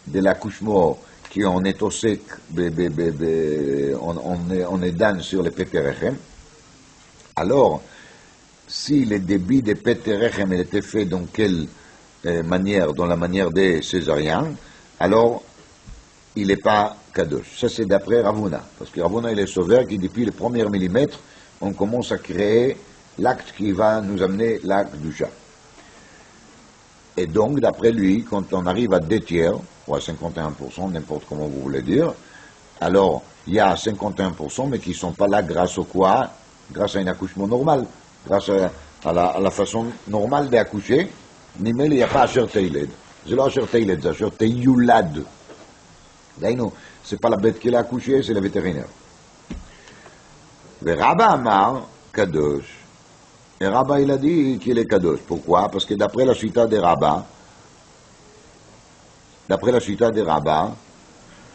Speaker 1: de l'accouchement qu'on est au sec, on est dan sur le Peterechem. Alors, si le début de Peterechem était fait dans quelle manière? Dans la manière des césariens, alors il n'est pas Kadosh. Ça, c'est d'après Ravuna. Parce que Ravuna, il est sauveur qui, depuis les premiers millimètres, on commence à créer l'acte qui va nous amener l'acte du chat. Et donc, d'après lui, quand on arrive à 2 tiers, ou à 51%, n'importe comment vous voulez dire, alors, il y a 51%, mais qui ne sont pas là grâce au quoi? Grâce à un accouchement normal. Grâce à la façon normale d'accoucher. Ni même, il n'y a pas Asher Teiled. C'est là Asher Teiled, c'est Asher Teilulad. C'est pas la bête qui l'a accouché, c'est le vétérinaire. Le Rabba Amar, Kadosh. Et Rabba, il a dit qu'il est Kadosh. Pourquoi? Parce que d'après la chita de Rabba,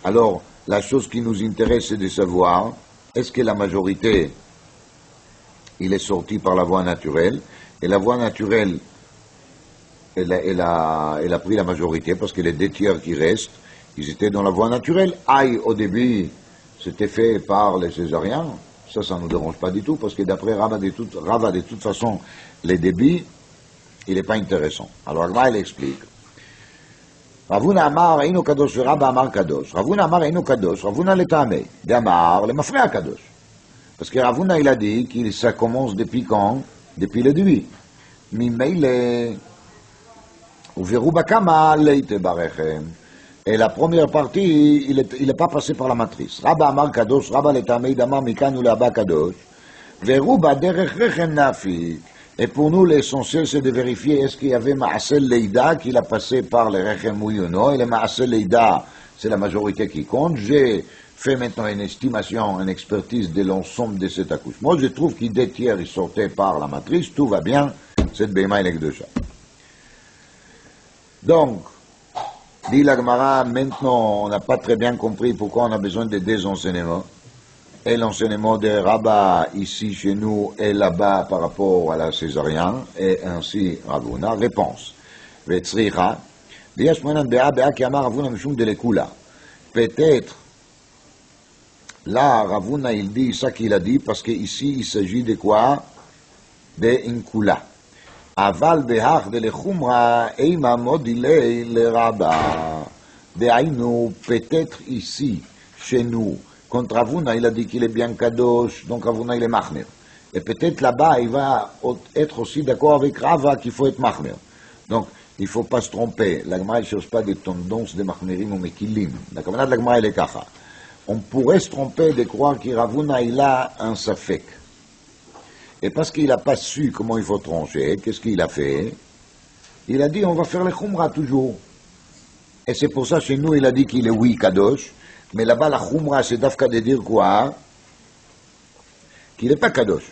Speaker 1: alors, la chose qui nous intéresse, c'est de savoir, est-ce que la majorité, il est sorti par la voie naturelle, et la voie naturelle, elle a pris la majorité, parce que les 2 tiers qui restent, ils étaient dans la voie naturelle. Aïe, au début, c'était fait par les césariens. Ça ne nous dérange pas du tout, parce que d'après Rava, de toute façon, les débits, il n'est pas intéressant. Alors, là, il explique. Ravuna Amar, Eino Kadosh, Rabba Amar Kadosh. Ravuna Amar, Eino Kadosh. Ravuna l'Etamei. D'Amar, le Mafrea Kadosh. Parce que Ravuna, il a dit que ça commence depuis quand? Depuis le début. Mimeile, Uveruba Kama, Leite Barechem. Et la première partie, il n'est pas passé par la matrice. Rabba Amar Kadosh, Rabba l'Etamei, Damar Mikan ou Laba Kadosh. Veruba Derech Rechem Nafi. Et pour nous, l'essentiel, c'est de vérifier est-ce qu'il y avait Maasel Leida qu'il a passé par les Rechem ou non. Et le Maasel Leida, c'est la majorité qui compte. J'ai fait maintenant une estimation, une expertise de l'ensemble de cet accouchement. Je trouve qu'il 2 tiers, il sortait par la matrice. Tout va bien. Cette Béma, il est de ça. Donc, Dit la Gemara, maintenant, on n'a pas très bien compris pourquoi on a besoin de deux enseignements. Et l'enseignement de Rabat ici chez nous et là-bas par rapport à la césarienne, et ainsi Ravuna. Réponse. Vetzricha. Peut-être, là, Ravuna, il dit ça qu'il a dit, parce qu'ici, il s'agit de quoi? De Inkula. Aval behach de lechumra, eima modilei le Rabat. Dehainu, peut-être ici, chez nous, quand Ravuna, il a dit qu'il est bien kadosh, donc Ravuna, il est machmer. Et peut-être là-bas, il va être aussi d'accord avec Rava qu'il faut être machmer. Donc, il ne faut pas se tromper. La Gemara ne cherche pas des tendances de machmerim ou mekilim. La camarade de la Gemara, elle est kacha. On pourrait se tromper de croire que Ravuna, il a un safek. Et parce qu'il n'a pas su comment il faut trancher, qu'est-ce qu'il a fait? Il a dit, on va faire les khumra toujours. Et c'est pour ça, chez nous, il a dit qu'il est oui kadosh. Mais là-bas, la khumra, c'est d'afka de dire quoi? Qu'il n'est pas kadosh.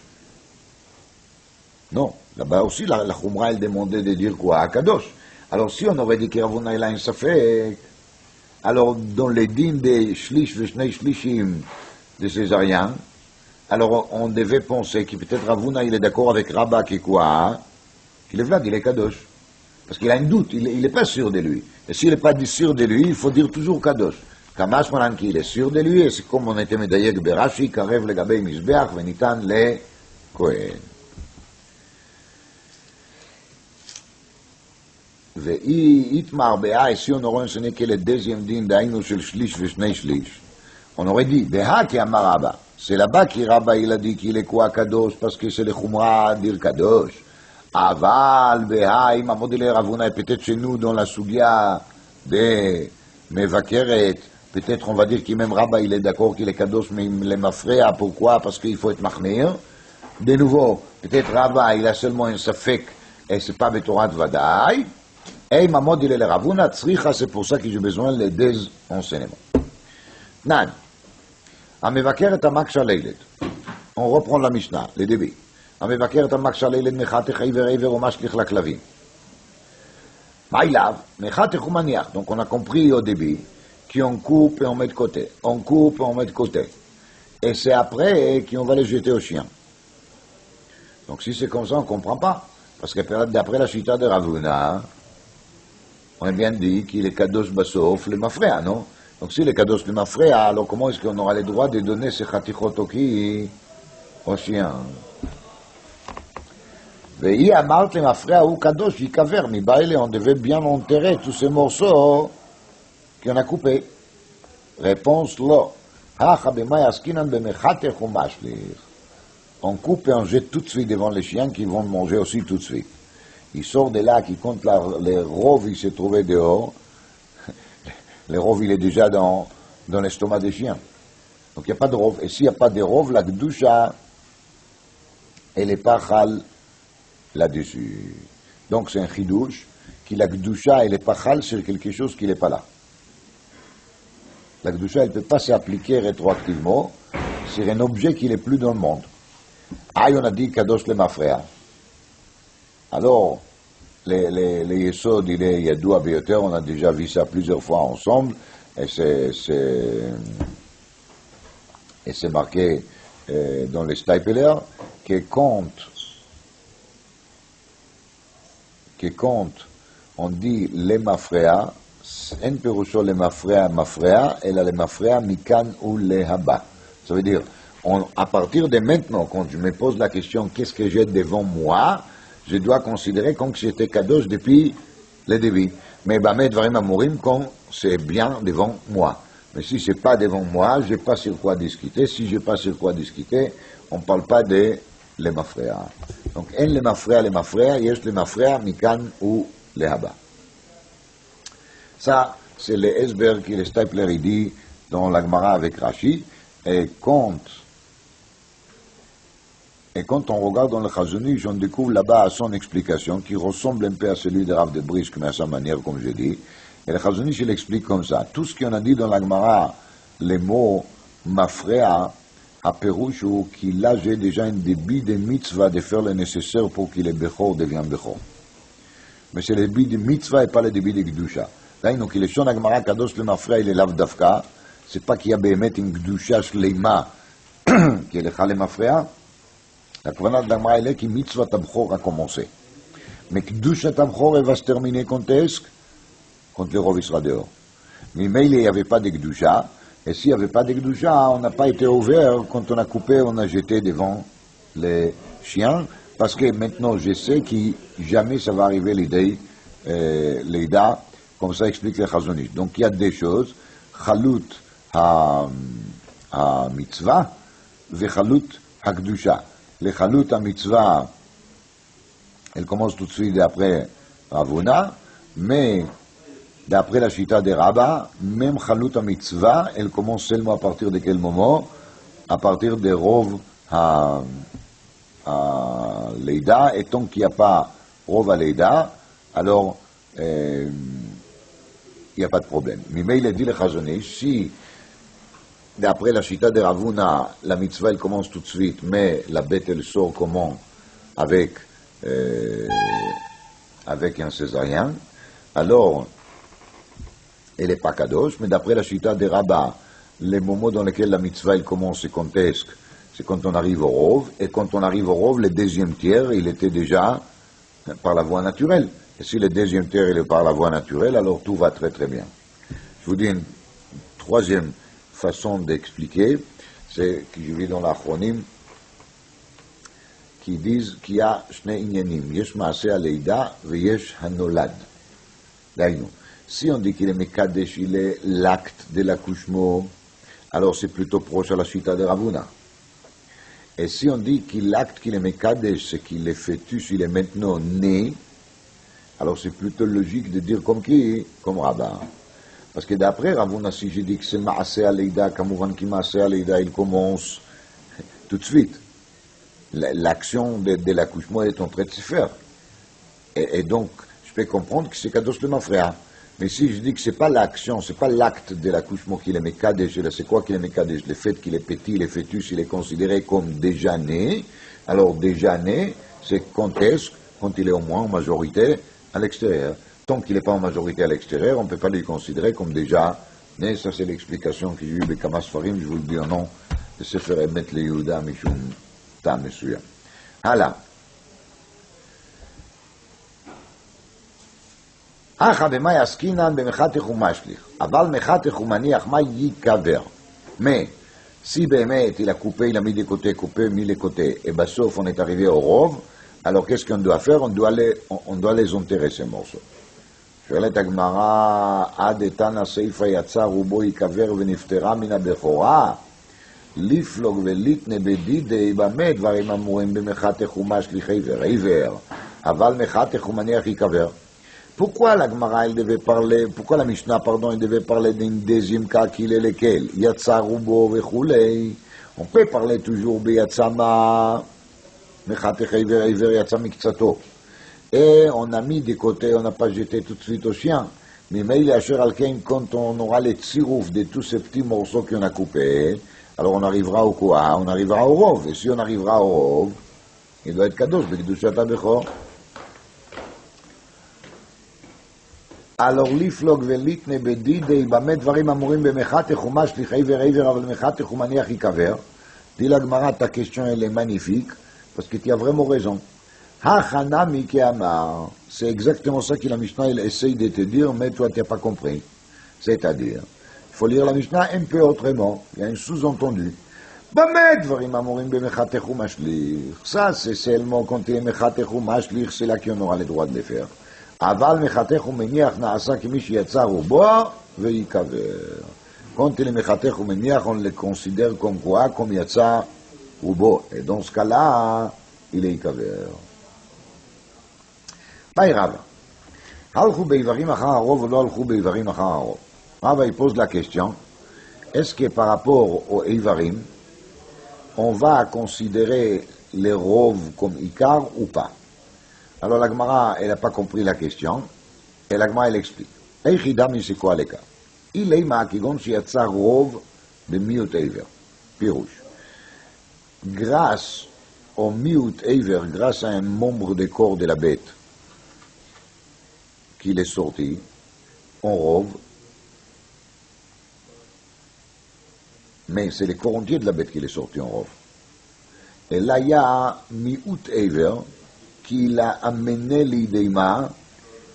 Speaker 1: Non, là-bas aussi, la khumra, elle demandait de dire quoi? Kadosh. Alors, si on aurait dit que Ravuna, il a un safek, alors, dans les dîmes des shlish, veshnei shlishim, de césariens, alors on devait penser que peut-être Ravuna, il est d'accord avec Rabat, qui quoi? Qu'il est vlad, il est kadosh. Parce qu'il a un doute, il n'est pas sûr de lui. Et s'il n'est pas sûr de lui, il faut dire toujours kadosh. Kamash manan qu'il est sûr de lui, et c'est comme on était médaillé Berashi, karev le gabei misbeach, venitan le Kohen. Et si on aurait enseigné que le deuxième din d'aïnou shel shlish veshnei shlish, on aurait dit, Beha ki amar Rabba, c'est là-bas que Rabba il a dit qu'il est quoi kadosh, parce que c'est le chumra dire kadosh. Aval, Beha, im amodile Ravuna, et peut-être chez nous, dans la sugia de Mevakeret, peut-être on va dire que même Rabba il est d'accord qu'il est kadosh, mais il le mafrea, pourquoi? Parce qu'il faut être machmir. De nouveau, peut-être Rabba il a seulement un safek, et c'est pas Betorat Vadaï. Et Mamod il est le Ravuna, Tzricha, c'est pour ça que j'ai besoin des deux enseignements. Nan, Amevaker et Amak Shaleilet. On reprend la Mishnah, le début. Amevaker et Amak Shaleilet, Mechatech Eiver ou Mashlich la Klavim. Maïlav, Mechatech ou Maniach. Donc on a compris au début qu'on coupe et on met de côté. On coupe et on met de côté. Et c'est après qu'on va les jeter au chien. Donc si c'est comme ça, on ne comprend pas. Parce que d'après la chita de Ravuna, on a bien dit qu'il est kadosh basof le mafrea, non? Donc s'il est kadosh le mafrea, alors comment est-ce qu'on aura le droit de donner ces chatichotoki au chien? Et amart le mafrea ou kadosh, il kaver, mi baile, on devait bien enterrer tous ces morceaux qu'on a coupés. Réponse lo. On coupe et on jette tout de suite devant les chiens qui vont manger aussi tout de suite. Il sort de là, qui compte les rove, il s'est trouvé dehors. Le rove, il est déjà dans l'estomac des chiens. Donc il n'y a pas de rove. Et s'il n'y a pas de rove, la gdusha, elle n'est pas chal là-dessus. Donc c'est un chidouche, que la gdusha, elle n'est pas chal sur quelque chose qui n'est pas là. La gdusha, elle ne peut pas s'appliquer rétroactivement sur un objet qui n'est plus dans le monde. Ah, on a dit kadosh le mafrea. Alors, les yesod, il est yadoua biyoter, on a déjà vu ça plusieurs fois ensemble, et c'est marqué dans les Staipeler, que compte, on dit le mafrea, en perusho le mafrea, et le mafrea mikan ou le haba. Ça veut dire, à partir de maintenant, quand je me pose la question, qu'est-ce que j'ai devant moi, je dois considérer comme si j'étais kadosh depuis le début. Mais Bamed Varim Amorim, quand c'est bien devant moi. Mais si c'est pas devant moi, j'ai pas sur quoi discuter. Si j'ai pas sur quoi discuter, on parle pas de l'emafrea. Donc, en l'emafrea, yesh l'emafrea, mikan ou le haba. Ça, c'est le Esber qui le Stapler dit dans la Gemara avec Rashi. Et quand on regarde dans le Chazonish, on découvre là-bas son explication qui ressemble un peu à celui de Rav de Brisk, mais à sa manière, comme je dis. Et le Chazonish, il explique comme ça. Tout ce qu'on a dit dans la Gemara, les mots mafrea, à Pérouche, ou qu'il a déjà un débit de mitzvah de faire le nécessaire pour qu'il ait Bechor devienne Bechor. Mais c'est le débit de mitzvah et pas le débit de Gdusha. דהיינו, כי לשון הגמרא קדוש למפרע היא ללאו דווקא, c'est pas qu'il y a באמת עם קדושה שלמה, כי היא לך למפרע, הכוונה de l'agmara est qui mitzvah abchor a commencé. Mais kedushat abchor elle va se terminer quand est-ce? Quand le rov sera dehors. Mais il n'y avait pas de kedusha, et s'il n'y avait pas de kedusha, on n'a pas été ouvert quand on a coupé, on a jeté devant les chiens, parce que maintenant je sais que jamais ça va arriver l'idée, l'ida, comme ça explique le Chazon Ish. Donc il y a des choses, chalut ha mitzvah, ve chalut ha kedusha. Le chalut ha mitzvah, elle commence tout de suite d'après Ravuna, mais d'après la Shita de Rabba, même chalut ha mitzvah, elle commence seulement à partir de quel moment? À partir de rov ha Leida, et tant qu'il n'y a pas rov à Leida, alors il n'y a pas de problème. Mais il a dit le Chazon Ish, si d'après la Shita de Ravuna, la mitzvah elle commence tout de suite, mais la bête elle sort comment? Avec un césarien, alors elle n'est pas kadosh, mais d'après la Shita de Rabba, les moments dans lesquels la mitzvah elle commence, c'est quand est-ce? C'est quand on arrive au rov, et quand on arrive au rov, le deuxième tiers, il était déjà par la voie naturelle. Et si le deuxième tiers, il est par la voie naturelle, alors tout va très très bien. Je vous dis une troisième façon d'expliquer, c'est que je lis dans l'Achronim, qui disent qu'il y a shne inyanim, yesh maaseh haleida ve yesh hanolad. D'ailleurs, si on dit qu'il est mekadesh, il est l'acte de l'accouchement, alors c'est plutôt proche à la Shita de Ravuna. Et si on dit que l'acte qu'il est mekadesh, c'est qu'il est fœtus, il est maintenant né, alors c'est plutôt logique de dire comme qui? Comme Rabba. Parce que d'après Ravuna, si je dis que c'est maaseh haleida, kamouvan ki maaseh haleida, il commence tout de suite. L'action de l'accouchement est en train de se faire. Et donc, je peux comprendre que c'est kadosh le mafrea. Mais si je dis que c'est pas l'action, c'est pas l'acte de l'accouchement qu'il est mekadesh, c'est quoi qu'il est mekadesh? Le fait qu'il est petit, le fœtus, il est considéré comme déjà né. Alors, déjà né, c'est quand est-ce? Quand il est au moins en majorité à l'extérieur. Tant qu'il n'est pas en majorité à l'extérieur, on ne peut pas le considérer comme déjà né. Ça, c'est l'explication que j'ai eue de Kamas Farim, je vous le dis en nom de Sefer Emet le Yehuda Mishum Tam Mesuya. Hala. אחא במאי עסקינן במחתך ומשליך, אבל מחתך ומניח מה ייקבר. Mais, si באמת il a coupé, il a mis des côtés, coupé, mis les côtés, et בסוף on est arrivé au rov, alors qu'est-ce qu'on doit faire? On doit les enterrer ces morceaux. שואלת הגמרא, עד איתן הסיפא יצא רובו ייקבר ונפטרה מן הבכורה, לפלוג וליטנה בדידי, במה דברים אמורים במחתך ומשליך עיוור, אבל מחתך ומניח ייקבר. Pourquoi la Gemara, elle devait parler, pourquoi la Mishnah, pardon, elle devait parler d'un deuxième cas qu'il est lequel? Yatsa rubo vechulei. On peut parler toujours de Yatsama, mechatech iver yatsa mikzato. Et on a mis des côtés, on n'a pas jeté tout de suite au chien. Mais il y a Asher Alken, quand on aura les tsirouf de tous ces petits morceaux qu'on a coupés, alors on arrivera au quoi? On arrivera au rov. Et si on arrivera au rov, il doit être kadosh, bekdushat abechor. Alors לפלוג וליטנה בדידי, במה דברים אמורים במחתך ומשליך עיוור עיוור, אבל מחתך ומניח ייקבר. Dit la Gemara, ta question elle est magnifique, parce que tu as vraiment raison. Hachanami ke'amar, c'est exactement ça que la Mishnah elle essaye de te dire, mais toi tu n'as pas compris. C'est-à-dire, il faut lire la Mishnah un peu autrement, il y a un sous-entendu. במה דברים אמורים במחתך ומשליך. Ça c'est seulement quand il est מחתך ומשליך, c'est là qu'on aura le droit de le faire. אבל מחתך ומניח נעשה כמי שיצא רובו ויקבר. Quand il est מחתך ומניח, on le considère comme quoi? Comme יצא רובו. Et dans ce cas-là, il est יקבר. באי רבא, הלכו באיברים אחר הרוב או לא הלכו באיברים אחר הרוב? רבא il pose la question, est-ce que par rapport aux איברים, on va considérer les rov comme ikar ou pas? Alors la Gemara, elle n'a pas compris la question, et la Gemara, elle explique. Eichidami, c'est quoi les cas? Il est ma'akigon shiatsa rov de miut eiver. Pirouche. Grâce au miut eiver, grâce à un membre du corps de la bête qu'il est sorti, en rov, mais c'est le corps entier de la bête qui est sorti en rov. Et là, il y a Mi'ut Ever qui l'a amené l'idée Ma,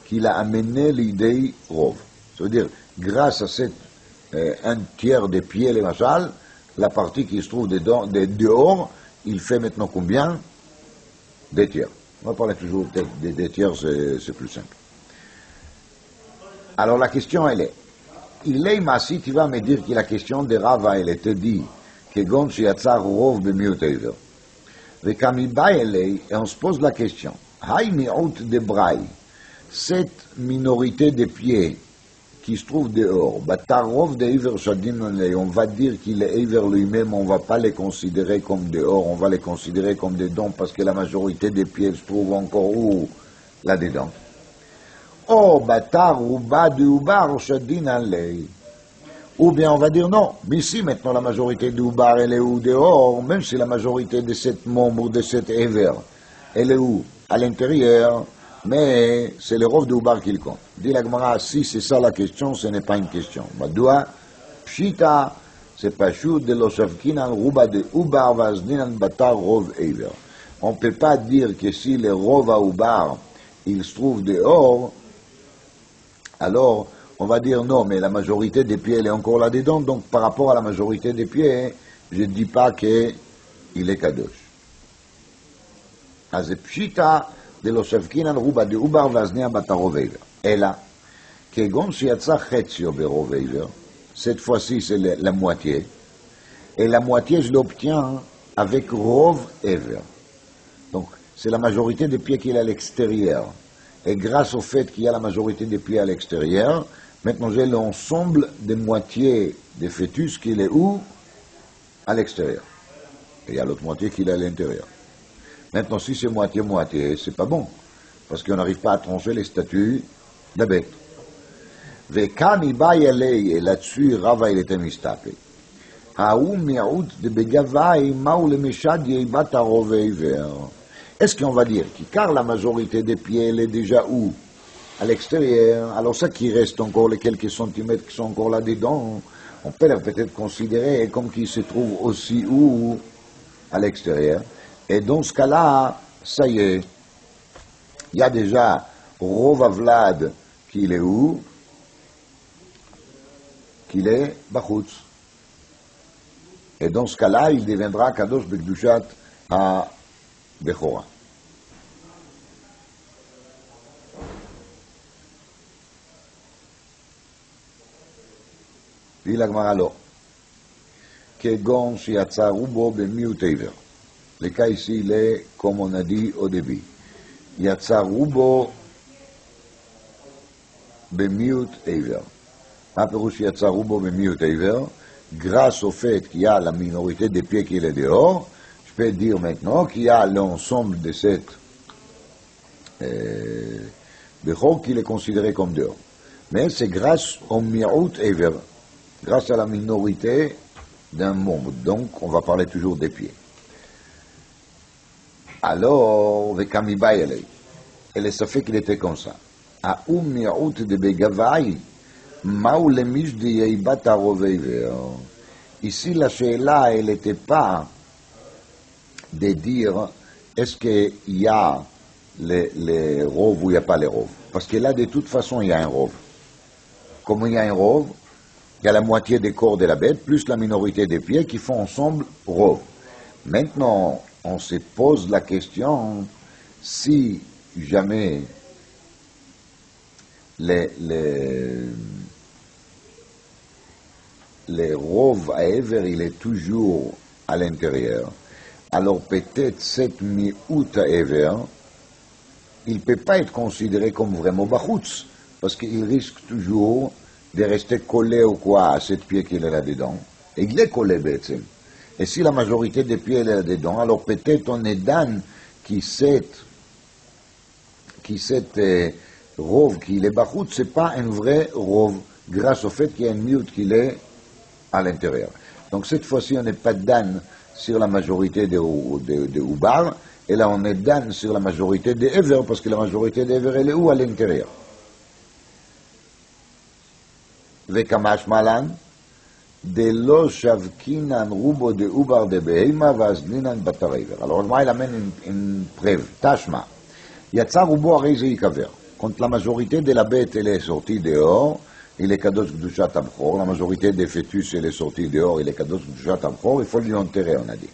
Speaker 1: qui l'a amené l'idée Rov. Ça veut dire, grâce à cette un tiers des pieds, les machal, la partie qui se trouve dehors, il fait maintenant combien? Des tiers. On va parler toujours des tiers, c'est plus simple. Alors la question, elle est, si tu vas me dire que la question de Rava, elle te dit que Gon Shiatzar Rov B'miut Ever. Et on se pose la question, Haï mi'ut de braille, cette minorité de pieds qui se trouve dehors, Batarov de Iver Shadin, on va dire qu'il est Iver lui-même, on ne va pas les considérer comme dehors, on va les considérer comme dedans parce que la majorité des pieds se trouve encore où? Là-dedans. Oh, Batar ou Bad ou Bar Shadin Alei. Ou bien on va dire non, mais ici maintenant la majorité du bar elle est où dehors, même si la majorité de cette membres de cet Ever, elle est où? À l'intérieur, mais c'est le rov du bar qui le compte. Dit la Gemara, si c'est ça la question, ce n'est pas une question. Badoua, Pshita, c'est pas chou de l'oshavkinan ruba de ubar vazdinan batar rov Ever. On ne peut pas dire que si le rov à ubar, il se trouve dehors, alors on va dire non, mais la majorité des pieds, elle est encore là-dedans, donc par rapport à la majorité des pieds, je ne dis pas qu'il est kadosh. אז פשיטה דלא שבקינן רובה דעובר ואזניה בתרוב עבר. אלא, כגון שיצא חציו ברוב עבר, cette fois-ci c'est la moitié, et la moitié je l'obtiens avec rov עבר. Donc, c'est la majorité des pieds qui est à l'extérieur. Et grâce au fait qu'il y a la majorité des pieds à l'extérieur, maintenant j'ai l'ensemble des moitiés des fœtus qui est où? À l'extérieur. Et il y a l'autre moitié qui est à l'intérieur. Maintenant, si c'est moitié-moitié, c'est pas bon. Parce qu'on n'arrive pas à trancher les statuts de la bête. Et là-dessus, Rava il était mistapé. Est-ce qu'on va dire que car la majorité des pieds elle est déjà où? À l'extérieur, alors ça qui reste encore, les quelques centimètres qui sont encore là-dedans, on peut peut-être considérer comme qu'il se trouve aussi où? À l'extérieur. Et dans ce cas-là, ça y est, il y a déjà Rova Vlad qui est où? Qu'il est Bachutz. Et dans ce cas-là, il deviendra Kadosh Bekdushat à Bechora. Dit la Gemara lo. Kegon Shiatza Rubo B'miut Ever. Le cas ici, il est, comme on a dit au début, Yatsa Rubo B'miut Ever. Un peu Yatsa Rubo B'miut Ever, grâce au fait qu'il y a la minorité des pieds qui est dehors, je peux dire maintenant qu'il y a l'ensemble de cette Bechor qui est considéré comme dehors. Mais c'est grâce au Mi'ut Ever, grâce à la minorité d'un membre. Donc, on va parler toujours des pieds. Alors, Vekamibayele, et le safek qu'il était comme ça. A mi'ut de Begavai, ma'u le mish de Yeibat Aroveiver. Ici, la sheila, elle n'était pas de dire est-ce qu'il y a les rov ou il n'y a pas les rov. Parce que là, de toute façon, il y a un rov. Comme il y a un rov, il y a la moitié des corps de la bête, plus la minorité des pieds qui font ensemble rov. Maintenant, on se pose la question si jamais les rov à Ever, il est toujours à l'intérieur. Alors peut-être cette mi'ut à Ever, il ne peut pas être considéré comme vraiment Bachutz, parce qu'il risque toujours de rester collé ou quoi à cette pied qu'il est là-dedans. Et il est collé, Betsem. Et si la majorité des pieds est là-dedans, alors peut-être on est dan qui cette rov qui est Bachutz, ce n'est pas un vrai rov, grâce au fait qu'il y a une mi'ut qui est à l'intérieur. Donc cette fois-ci, on n'est pas dan sur la majorité de Ubar, et là on est dan sur la majorité de Ever, parce que la majorité d'Ever, elle est où? À l'intérieur. וכמש מלן, דלא שבקינן רובו דעובר דבהמה ואזנינן בתרעבר. Alors, moi, il amène une preuve, tashma. יצא רובו הרי זה ייקבר. Quand la majorité de la bête, elle est sortie dehors, il est kadosh kdushat abchor. La majorité des fœtus, elle est sortie dehors, il est kadosh kdushat abchor. Il faut lui enterrer, on a dit.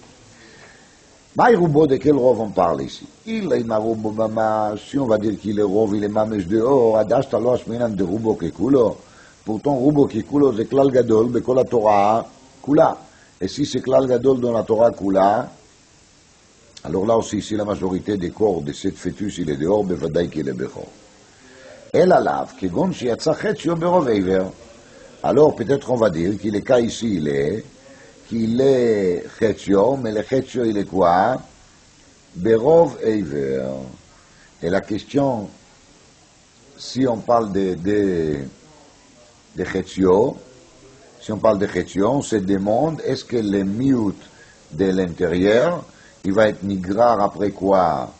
Speaker 1: Maï roubo, de quel rov on parle ici? Il est maroubo mama, si on va dire qu'il est rov, il est mamesh dehors, adash talosh minan de roubo kekulo. Pourtant, roubo kekulo, c'est klal gadol, bekol la Torah, kula. Et si c'est klal gadol dans la Torah kula, alors là aussi, si la majorité des corps de cette fœtus, il est dehors, bevadaï qu'il est bechor. El alav, kegon shiatsa chetio berov eiver. Alors peut-être on va dire qu'il est cas ici, qu'il est chetio, mais le chetio il est quoi? Berov eiver. Et la question, si on parle de chetio, si on parle de chetio, on se demande est-ce que le miout de l'intérieur, il va être nigrar après quoi?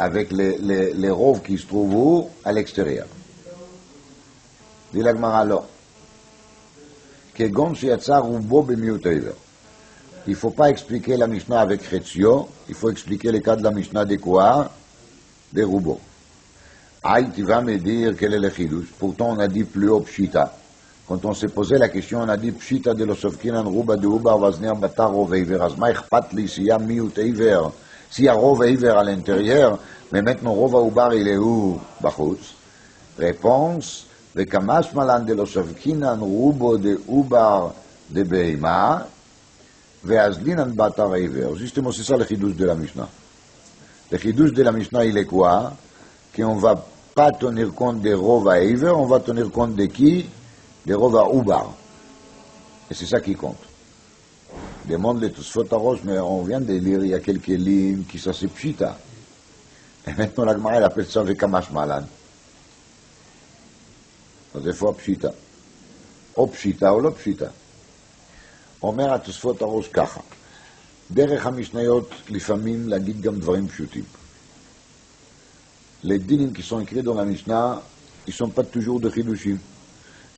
Speaker 1: Avec les rôves qui se trouvent où? À l'extérieur. Dit la Gemara, alors. Kegon shiatsa rubo b'miut eiver. Il ne faut pas expliquer la Mishnah avec Chetzio, il faut expliquer le cas de la Mishnah de quoi? Des roubo. Aïe, tu vas me dire quel est le chidouche. Pourtant, on a dit plus haut pshita. Quand on s'est posé la question, on a dit pshita de l'osofkinan ruba de uba vazner batar rov eiver. Azma ichpat li s'il y a miut eiver. S'il y a rov eiver à l'intérieur, mais maintenant rov ubar il est où? Bachutz. Réponse, vekamash malan de l'osofkinan rubo de ubar de beima, veazlinan batar eiver. Justement, c'est ça le chidouche de la Mishnah. Le chidouche de la Mishnah, il est quoi? Qu'on ne va pas tenir compte des rov eiver, on va tenir compte de qui? Des rov ubar. Et c'est ça qui compte. Demande les Tosfot Arosh, mais on vient de lire il y a quelques lignes qui ça c'est pshita. Et maintenant la Gemara elle appelle ça vekamash malan. Donc des fois pshita. Ou pshita ou לא pshita. אומר התוספות הראש ככה, דרך המשניות לפעמים להגיד גם דברים פשוטים. Les dinim qui sont écrits dans la Mishnah, ils ne sont pas toujours de chidushim.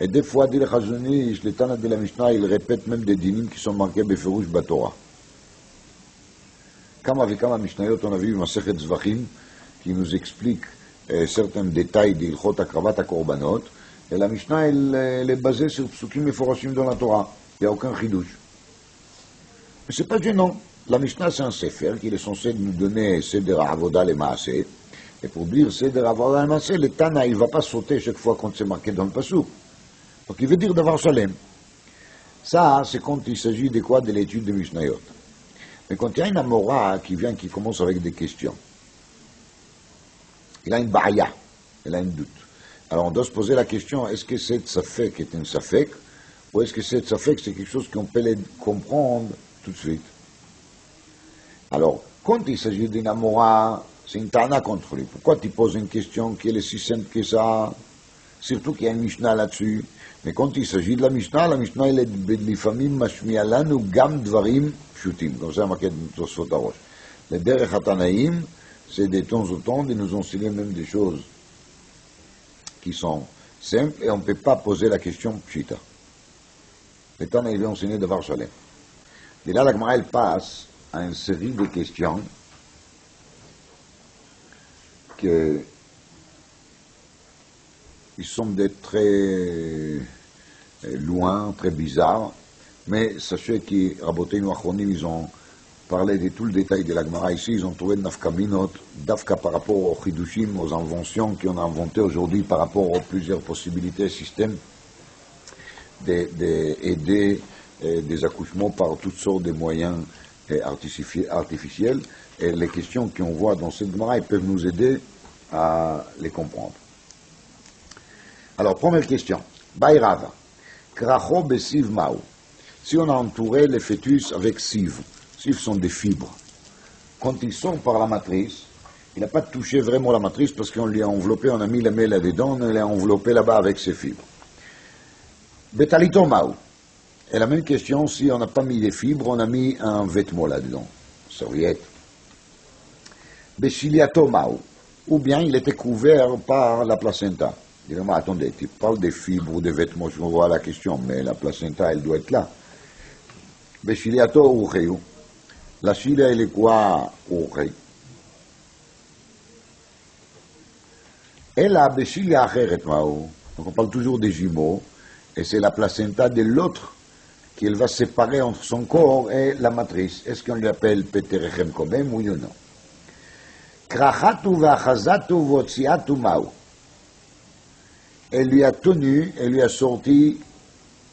Speaker 1: Et des fois, dit le Chazoni, le Tana de la Mishnah, il répète même des dinim qui sont marqués beferush batorah. Kama vekama Mishnayot, on a vu Masechet Zvachim, qui nous explique certains détails d'Ilchot Akravat HaKorbanot, et la Mishnah, elle est basée sur psukim meforashim dans la Torah. Il n'y a aucun chidush. Mais c'est pas gênant. La Mishnah, c'est un sefer qui est censé nous donner Seder Avoda le Maaseh. Et pour dire Seder Avoda le Maaseh, le Tana, il ne va pas sauter chaque fois quand c'est marqué dans le pasuk. Donc il veut dire d'avoir Shalem. Ça, c'est quand il s'agit de quoi? De l'étude de Mishnayot. Mais quand il y a une Amora qui vient, qui commence avec des questions, il a une ba'aya, il a un doute. Alors on doit se poser la question, est-ce que cette safek est un safek, ou est-ce que cette safek c'est quelque chose qu'on peut comprendre tout de suite? Alors, quand il s'agit d'une Amora, c'est une tana contre lui. Pourquoi tu poses une question qui est si simple que ça? Surtout qu'il y a une Mishnah là-dessus. Mais quand il s'agit de la Mishnah elle est l'ifamim mashmi'a lanu gam dvarim pshutim. Comme ça, marqué dans Tosfot Arosh. Le derech hatanaïm, c'est de temps en temps de nous enseigner même des choses qui sont simples et on ne peut pas poser la question pshita. Le Tana, il veut enseigner d'avoir Shalem. Et là, la Gemara, elle passe à une série de questions que ils semblent d'être très loin, très bizarres, mais sachez que Raboteinu Achronim, ils ont parlé de tout le détail de la Gemara ici, ils ont trouvé de nafkaminot, d'afka par rapport aux chidushim, aux inventions qu'on a inventées aujourd'hui par rapport aux plusieurs possibilités, systèmes d'aider des accouchements par toutes sortes de moyens artificiels, et les questions qu'on voit dans cette Gemara, ils peuvent nous aider à les comprendre. Alors, première question. Baïrava. Kracho besiv mao. Si on a entouré les fœtus avec siv, siv sont des fibres. Quand ils sortent par la matrice, il n'a pas touché vraiment la matrice parce qu'on lui a enveloppé, on a mis le mets là-dedans, on l'a enveloppé là-bas avec ses fibres. Betalito mao. Et la même question, si on n'a pas mis des fibres, on a mis un vêtement là-dedans. Serviette. Beshiliato mao. Ou bien il était couvert par la placenta. Dis-moi, attendez, tu parles des fibres ou des vêtements, je vois la question, mais la placenta, elle doit être là. Beshiliato urcheu. La chila, elle est quoi, urcheu? Elle a beshilia acheret, mao. Donc on parle toujours des jumeaux, et c'est la placenta de l'autre qu'elle va séparer entre son corps et la matrice. Est-ce qu'on lui appelle Peterechem Komem ou non? Krachatu vachazatu votziatu mao. Elle lui a tenu, elle lui a sorti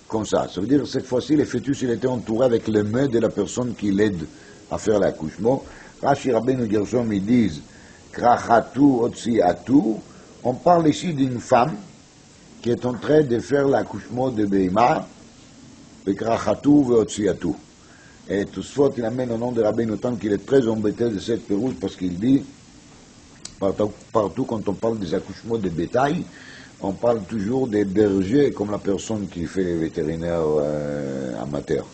Speaker 1: comme ça. Ça veut dire que cette fois-ci, le fœtus, il était entouré avec les mains de la personne qui l'aide à faire l'accouchement. Rashi Rabbeinu Gershom, ils disent Krachatu otziatu. On parle ici d'une femme qui est en train de faire l'accouchement de Beima, Krachatu veotziatu. Et tout ce il amène au nom de Rabbeinu Tam qu'il est très embêté de cette pérouge parce qu'il dit partout quand on parle des accouchements de bétail, on parle toujours des bergers comme la personne qui fait les vétérinaires amateurs.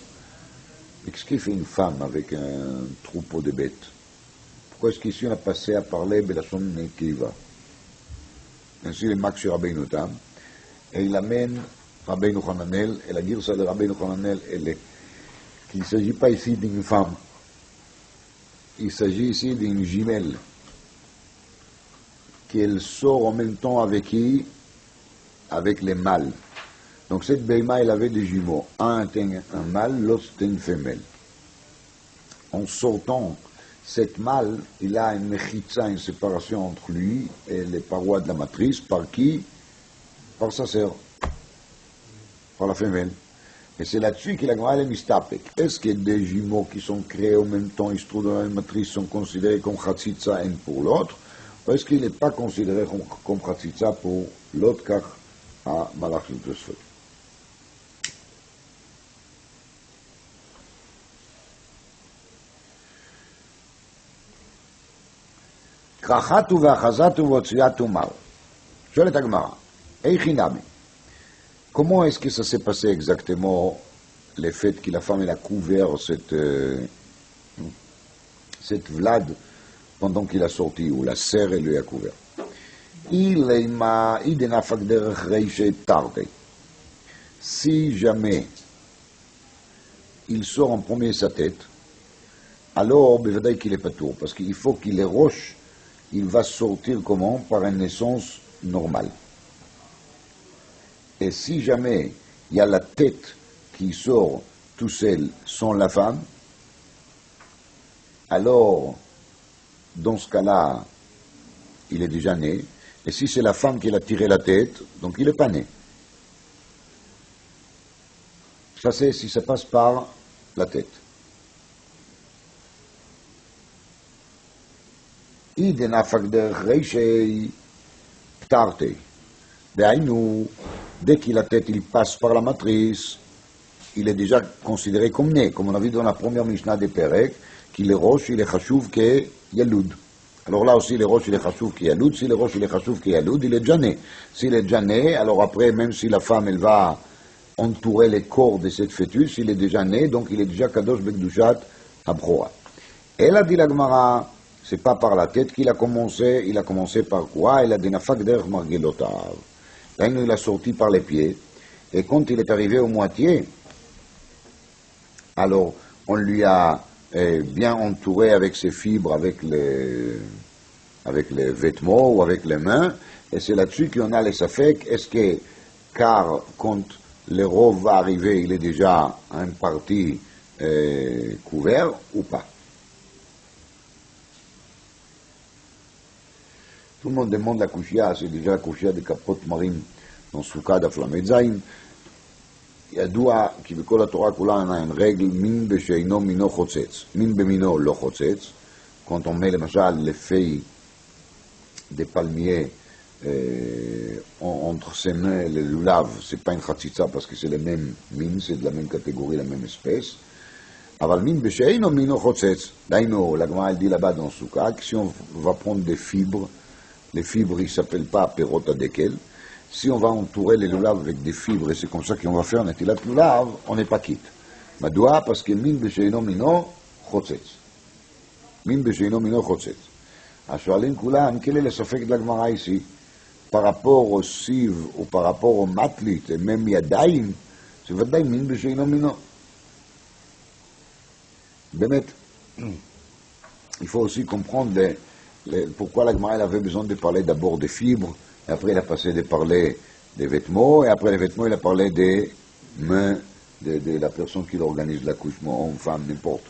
Speaker 1: Mais qu'est-ce qu'il fait une femme avec un troupeau de bêtes? Pourquoi est-ce qu'ici on a passé à parler de la sonne Nekiva? Ainsi le Max sur Rabbeinu Tam, et il amène Rabbeinu Hananel, et la girsa de Rabbeinu Hananel, elle est qu'il ne s'agit pas ici d'une femme, il s'agit ici d'une jumelle, qu'elle sort en même temps avec qui? Avec les mâles. Donc cette Beima, elle avait des jumeaux. Un était un mâle, l'autre était une femelle. En sortant, cette mâle, il a une mechitza, une séparation entre lui et les parois de la matrice. Par qui? Par sa sœur. Par la femelle. Et c'est là-dessus que la Gemara est mistapek. Est-ce que des jumeaux qui sont créés en même temps, ils se trouvent dans la même matrice, sont considérés comme chatzitza un pour l'autre? Ou est-ce qu'il n'est pas considéré comme chatzitza pour l'autre, car à Malach de Tosfot. Krachatu vachazatu votziatu mal. Shollet Agmara. Eichinami. Comment est-ce que ça s'est passé exactement, le fait que la femme elle a couvert cette vlade pendant qu'il a sorti, ou la serre elle lui a couvert? Si jamais il sort en premier sa tête, alors bevadaï qu'il est pas tour, parce qu'il faut qu'il est roche, il va sortir comment? Par une naissance normale. Et si jamais il y a la tête qui sort tout seul sans la femme, alors dans ce cas-là, il est déjà né. Et si c'est la femme qui l'a tiré la tête, donc il n'est pas né. Ça c'est si ça passe par la tête. Dès que la tête il passe par la matrice, il est déjà considéré comme né, comme on a vu dans la première Mishnah des Perek, qu'il est roche, il est chachouv, qu'il est yaloud. Alors là aussi, le roche, il est chachouv qui est yaloud. Si le roche, il est chachouv qui est yaloud, il est déjà né. S'il est déjà né, alors après, même si la femme, elle va entourer les corps de cette fœtus, il est déjà né, donc il est déjà kadosh bekdushat abroa. Elle a dit la Gemara, c'est pas par la tête qu'il a commencé, il a commencé par quoi? Il a dit nafak derech margelotav. Là, il a sorti par les pieds, et quand il est arrivé aux moitiés, alors on lui a bien entouré avec ses fibres, avec les vêtements ou avec les mains, et c'est là-dessus qu'on a les safek. Est-ce que, car quand le rov va arriver, il est déjà en partie couvert ou pas? Tout le monde demande la couchia, c'est déjà la couchia de capote marine dans Souka d'Aflamedzaïm. ידוע כי בכל התורה כולה אין רגל מין בשאינו מינו חוצץ. מין במינו לא חוצץ. Quand on met למשל לפי des palmiers entre ses mains et le lulav, c'est pas une chatzitza parce que c'est le même mine, c'est de la même catégorie, la même espèce. אבל מין בשאינו מינו חוצץ. דהיינו, l'Agma elle dit là-bas dans Souka, que si on va prendre des fibres, les fibres ils s'appellent pas perot adekel. Si on va entourer les lulav avec des fibres, et c'est comme ça qu'on va faire netilat lulav, on n'est pas quitte. Madoua, parce que min b'sheino mino chotzetz. Min b'sheino mino chotzetz. השואלים כולם, quel est le safek de la Gemara ici? par rapport au siv ou par rapport au matlit, et même yadaim, c'est ודאי מין בשאינו מינו. באמת, il faut aussi comprendre pourquoi la Gemara avait besoin de parler d'abord des fibres, et après il a passé de parler des vêtements, et après les vêtements il a parlé des mains de la personne qui organise l'accouchement, homme, femme, n'importe.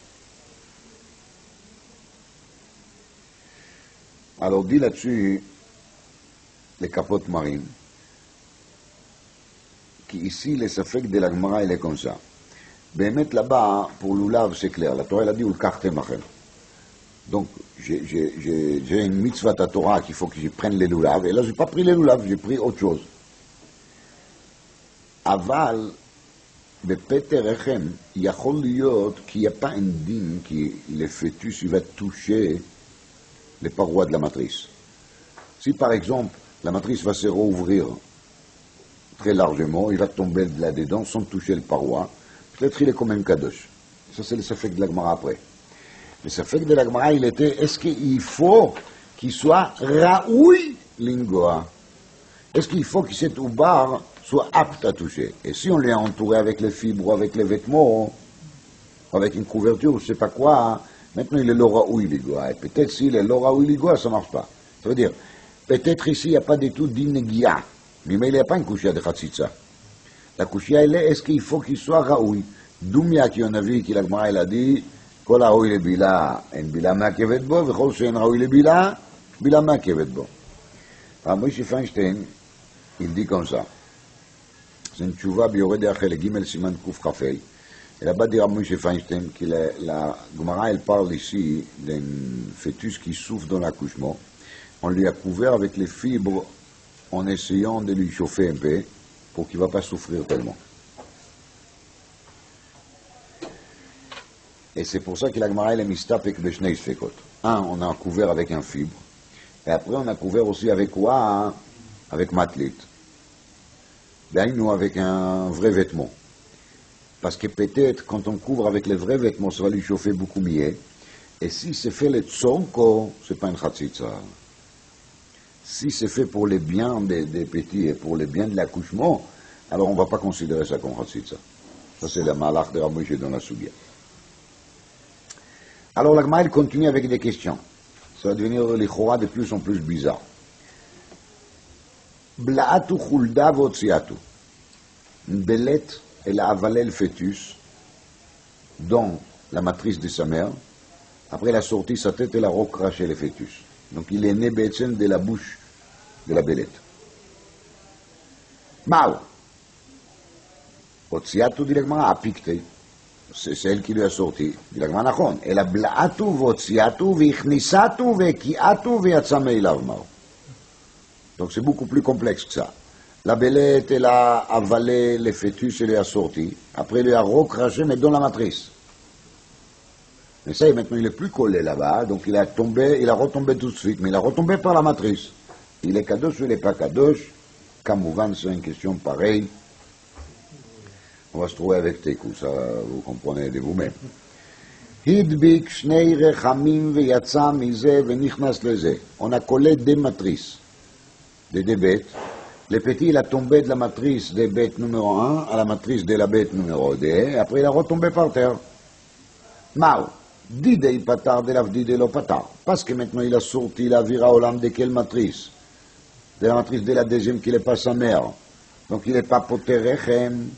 Speaker 1: Alors dit là-dessus les capotes marines, qu'ici les safek de la Gemara il est comme ça. באמת là-bas, pour l'oulav c'est clair, la Torah elle a dit ulkartem achem. Donc j'ai une mitzvah à Torah qu'il faut que je prenne les loulav, et là j'ai pas pris les loulav, j'ai pris autre chose. Aval, בפטר רחם, יכול להיות qu'il n'y a pas un din qui le fœtus il va toucher les parois de la matrice. Si par exemple la matrice va se rouvrir très largement, il va tomber là-dedans sans toucher les parois, peut-être il est comme un kadosh. Ça c'est le safek de la Gemara après. Le safek de la Gemara il était, est-ce qu'il faut qu'il soit raoui lingoa? Est-ce qu'il faut que cet oubar soit apte à toucher? Et si on l'est entouré avec les fibres, avec les vêtements, avec une couverture, je ne sais pas quoi, maintenant il est le raoui lingoa. Et peut-être s'il est le raoui lingoa, ça ne marche pas. Ça veut dire, peut-être ici il n'y a pas du tout d'inégia, mais il n'y a pas une couchia de chatzitza. La couchia elle est, est-ce qu'il faut qu'il soit raoui? Doumia qui en a vu, qui la Gemara elle a dit, כל הראוי לבילה, אין בילה מעכבת בו, וכל שאין ראוי לבילה, בילה מעכבת בו. Alors, Moshe Feinstein, il dit comme ça. C'est une tchouva bioré אחרי לג' סימן קכ"ה. Et là-bas dit Moshe Feinstein que la Gemara, elle parle ici d'un fœtus qui souffre dans l'accouchement. On lui a couvert avec les fibres en essayant de lui chauffer un peu pour qu'il ne va pas souffrir tellement. Et c'est pour ça que la Gemara est mistapek beshnei sfekot. Un, on a couvert avec un fibre, et après on a couvert aussi avec quoi? Avec matlit. Ben, nous avec un vrai vêtement. Parce que peut-être quand on couvre avec les vrais vêtements, ça va lui chauffer beaucoup mieux. Et si c'est fait le tsonko, c'est pas une chatzitza. Si c'est fait pour les biens des petits et pour les biens de l'accouchement, alors on ne va pas considérer ça comme chatzitza. Ça c'est le malach de Ramoshe dans la Sougia. Alors la Gemara continue avec des questions. Ça va devenir les chora de plus en plus bizarre. Bla'atu chulda votziatu. Une belette, elle a avalé le fœtus dans la matrice de sa mère. Après elle a sorti sa tête et elle a recraché le fœtus. Donc il est né Be'etzen de la bouche de la belette. Mao. Votziatu dit la Gemara a piqueté. C'est celle qui lui a sorti. dit la Gemara nachon. Elle a bla'atu votziatu vichnisatu vekiatu ve'yatsa me'ilav mao. Donc c'est beaucoup plus complexe que ça. La belette, elle a avalé le fœtus et lui a sorti. Après, elle lui a recraché, mais dans la matrice. Mais ça, maintenant, il est plus collé là-bas. Donc il a retombé tout de suite. Mais il a retombé par la matrice. Il est kadosh ou il n'est pas kadosh? Kamouvan, c'est une question pareille. On va se trouver avec tes coups, ça vous comprenez de vous-même. Hidbik shnei rechamim veyatsa mize venichnas leze. On a collé des matrices, des bêtes. Le petit, il a tombé de la matrice des bêtes numéro 1 à la matrice de la bête numéro 2, et après il a retombé par terre. Mao, didei patar de l'avdide lo patar. Parce que maintenant il a sorti la vira olam de quelle matrice? De la matrice de la deuxième qui n'est pas sa mère. Donc il n'est pas poter rechem.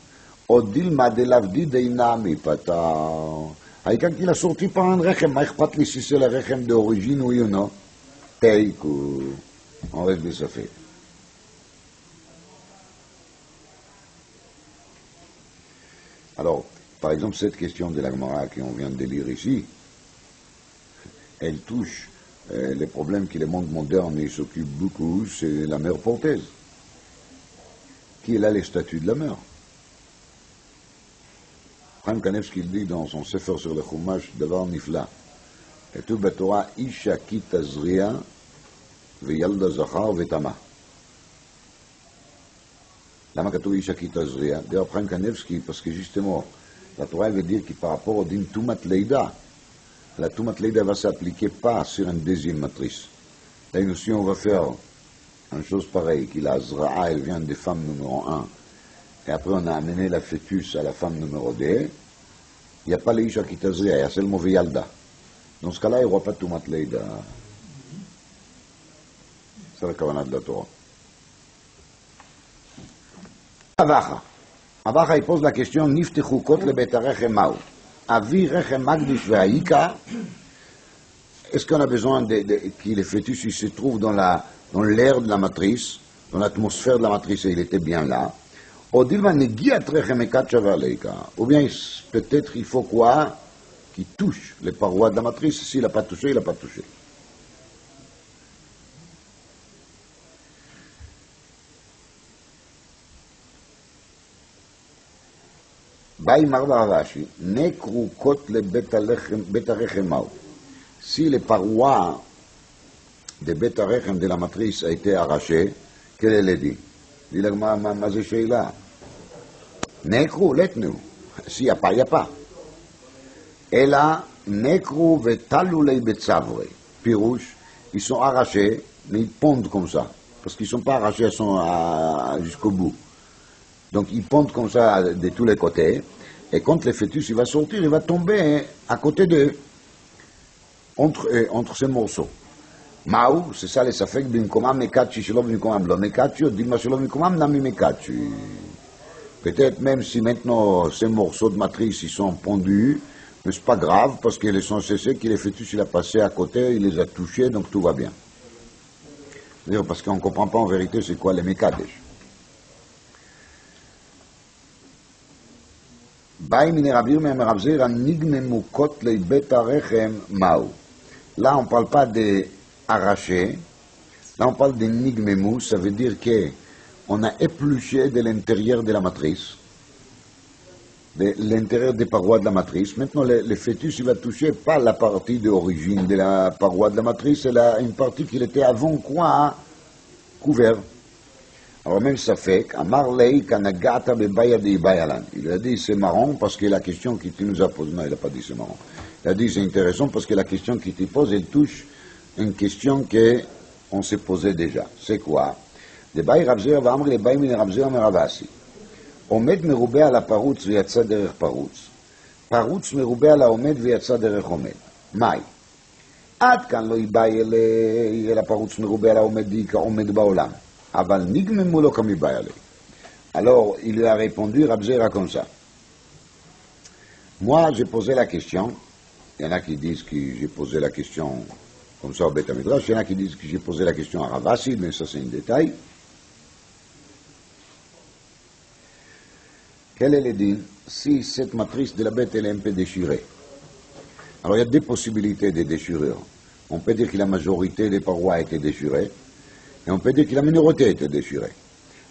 Speaker 1: Odilma de l'avdide inami patar. Quand il a sorti par un rechem, ma pas si c'est le rechem d'origine ou non. Teiku. On reste de ça fait. Alors, par exemple, cette question de la Gemara qu'on vient de lire ici, elle touche les problèmes que le monde moderne s'occupe beaucoup, c'est la mère porteuse, qui est là les statuts de la mère. Chaim Kanevski dit dans son Sefer sur le Chumash, Davar Nifla, et tout Torah, Isha ki tazria, veyalda zachar vetama. למה כתוב אישה כי תזריע? דרך חיים קנבסקי, parce que justement, la Torah veut dire que par rapport au din Tumat Leida, la Tumat Leida va s'appliquer pas sur une deuxième matrice. Là, si on va faire une chose pareille, que la Zra'a, elle vient des femmes numéro 1, et après on a amené la fœtus à la femme numéro 2, il n'y a pas l'Isha qui tazria, il y a seulement Veyalda. Dans ce cas-là, il n'y aura pas Tumat Leida. C'est la kavanah de la Torah. Avacha. Avacha, il pose la question, Niftechu kot le bet harechem ma'u. Avi rechem magdish ve'aika. Est-ce qu'on a besoin que le fœtus il se trouve dans l'air de la matrice, dans l'atmosphère de la matrice, et il était bien là? Ou bien peut-être il faut quoi? Qu'il touche les parois de la matrice. S'il n'a pas touché, il n'a pas touché. Si les parois de Bet Harechem de la matrice a été arrachées, quelle est dit? Dit la Gemara, ma là. Nekru, letnu. S'il n'y a pas, il n'y a pas. Et là, Nekru vetalulei betzavre. Pirouche, ils sont arrachés, mais ils pondent comme ça. Parce qu'ils ne sont pas arrachés, ils sont jusqu'au bout. Donc ils pondent comme ça de tous les côtés. Et quand le fœtus il va sortir, il va tomber à côté d'eux, entre ces morceaux. Maou, c'est ça les safek, binkomam mekachi, shalom binkomam lo mekachi, ou dilma shalom binkomam nami mekachi. Peut-être même si maintenant ces morceaux de matrice ils sont pondus, mais c'est pas grave, parce qu'ils sont cessés, que le fœtus il a passé à côté, il les a touchés, donc tout va bien. C'est-à-dire parce qu'on ne comprend pas en vérité c'est quoi les mekadesh. Là, on ne parle pas d'arracher, là on parle de nigmemu, ça veut dire qu'on a épluché de l'intérieur de la matrice, de l'intérieur des parois de la matrice. Maintenant, le fœtus, il va toucher pas la partie d'origine de la paroi de la matrice, c'est une partie qui était avant quoi couvert. Alors même ça fait qu'Amarlei Kanagata Bebaya de Ibayalan. Il a dit c'est marrant parce que la question qui nous a posée, non, il n'a pas dit c'est marrant. Il a dit c'est intéressant parce que la question qui te pose, elle touche une question qu'on s'est posée déjà. C'est quoi? De Baï Rabzir va Amri, Baï Min Rabzir Meravasi. Omed merubé à la parouts ויצא דרך פרוץ. פרוץ מרובה על העומד ויצא דרך עומד. מאי? עד כאן לא ייבאי אלא פרוץ מרובה על העומד כעומד בעולם. אבל נגממו לו כמיבאי עלי. Alors, il lui a répondu, Rabzera, comme ça. Moi, j'ai posé la question. Il y en a qui disent que j'ai posé la question comme ça au Beth Midrash. Il y en a qui disent que j'ai posé la question à Ravasi, mais ça c'est un détail. Quel est le din si cette matrice de la bête elle est un peu déchirée? Alors il y a deux possibilités de déchirure. On peut dire que la majorité des parois a été déchirée, et on peut dire que la minorité a été déchirée.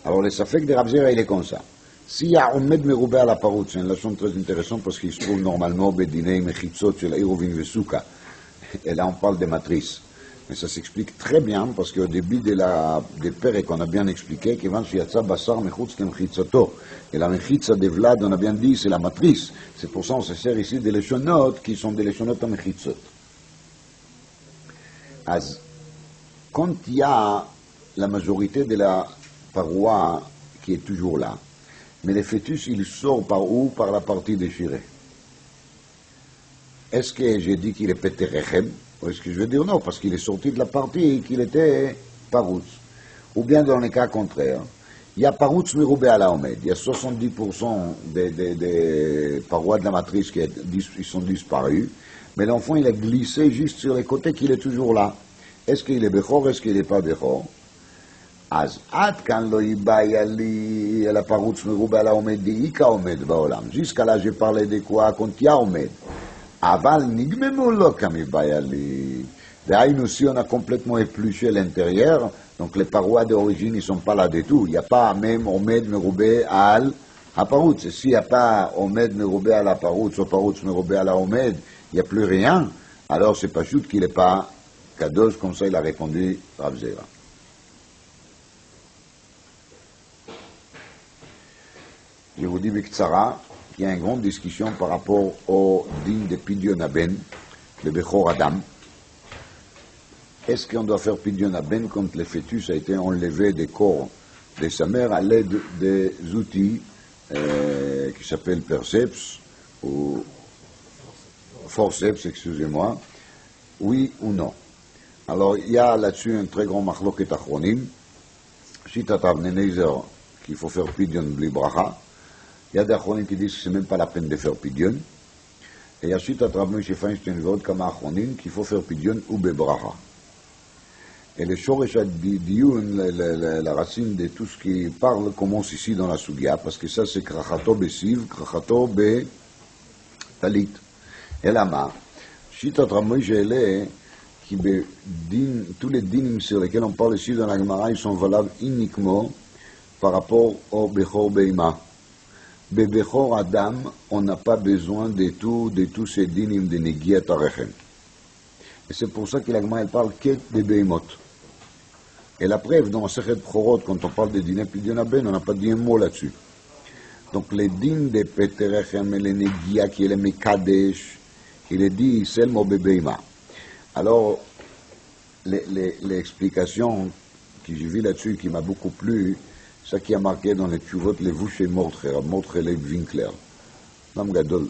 Speaker 1: Alors le safek de Rabzera il est comme ça. S'il y a Omed Meroubé à la paroute, c'est une leçon très intéressante parce qu'il se trouve normalement Bedinei Mechitzot sur la Irovin Vesuka. Et là on parle de matrice. Mais ça s'explique très bien parce qu'au début des pères qu'on a bien expliqué, qu'il y a Bassar Mechutz Mechitzato. Et la Mechitza de Vlad, on a bien dit, c'est la matrice. C'est pour ça qu'on se sert ici des léchonotes qui sont des léchonotes à Mechitzot. Quand il y a la majorité de la paroi qui est toujours là, mais le fœtus, il sort par où? Par la partie déchirée. Est-ce que j'ai dit qu'il est pété rechem? Ou est-ce que je veux dire non? Parce qu'il est sorti de la partie qu'il était paroutz. Ou bien dans le cas contraire, il y a paroutz meroubé à la Omed. Il y a 70% des parois de la matrice qui sont disparues, mais l'enfant il a glissé juste sur les côtés qu'il est toujours là. Est-ce qu'il est Bechor? Est-ce qu'il n'est pas Bechor? אז עד כאן לא ייבאי לי אלא פרוץ מרובה על העומד דאיקה עומד בעולם. Jusqu'à là j'ai parlé de quoi quand il y a עומד. אבל נגממו לו כמיבאי לי. דהיינו si on a complètement épluché l'intérieur, donc les parois d'origine ne sont pas là du tout. Il n'y a pas même עומד מרובה על הפרוץ. S'il n'y a pas עומד מרובה על הפרוץ ou פרוץ מרובה על העומד, il n'y a plus rien. Alors c'est pas juste qu'il n'est pas kadosh, comme ça il a répondu Rav Zera. Je vous dis Biktsara qu'il y a une grande discussion par rapport au din de Pidyon Aben, le Bechor Adam. est-ce qu'on doit faire Pidyon Ben quand le fœtus a été enlevé des corps de sa mère à l'aide des outils qui s'appellent perceps ou forceps, excusez-moi, oui ou non. Alors, il y a là-dessus un très grand machloket achronim. Shitat Avnei Nezer, qu'il faut faire Pidyon bli bracha. Il y a des achronim qui disent que c'est même pas la peine de faire Pidyon. Et il y a Shitat Rav Moshe Feinstein ועוד כמה אחרונים qu'il faut faire Pidyon ou bebracha. Et le shoresh diyoun, la racine de tout ce qui parle, commence ici dans la Sugia, parce que ça c'est krachato besiv, krachato betalit. Et là-bas, Shitat Rav Moshe Ele, qui tous les dinim sur lesquels on parle ici dans la Gemara, ils sont valables uniquement par rapport au Bechor Beima. Bechor Adam, on n'a pas besoin de tous ces dinim de Negiat Arechem. Et c'est pour ça que la Gemara elle parle que des Beimot. Et la preuve, dans Sechet Bchorot, quand on parle de Diné Pidyon Ben, on n'a pas dit un mot là-dessus. Donc les dînes de Peterechem et les Negia, qui est le Mekadesh, il est dit seulement Bebeima. Alors, l'explication que j'ai vue là-dessus, qui m'a beaucoup plu, c'est ce qui a marqué dans les tchuvot, les vouches et Mordche et Winkler. Nam Gadol,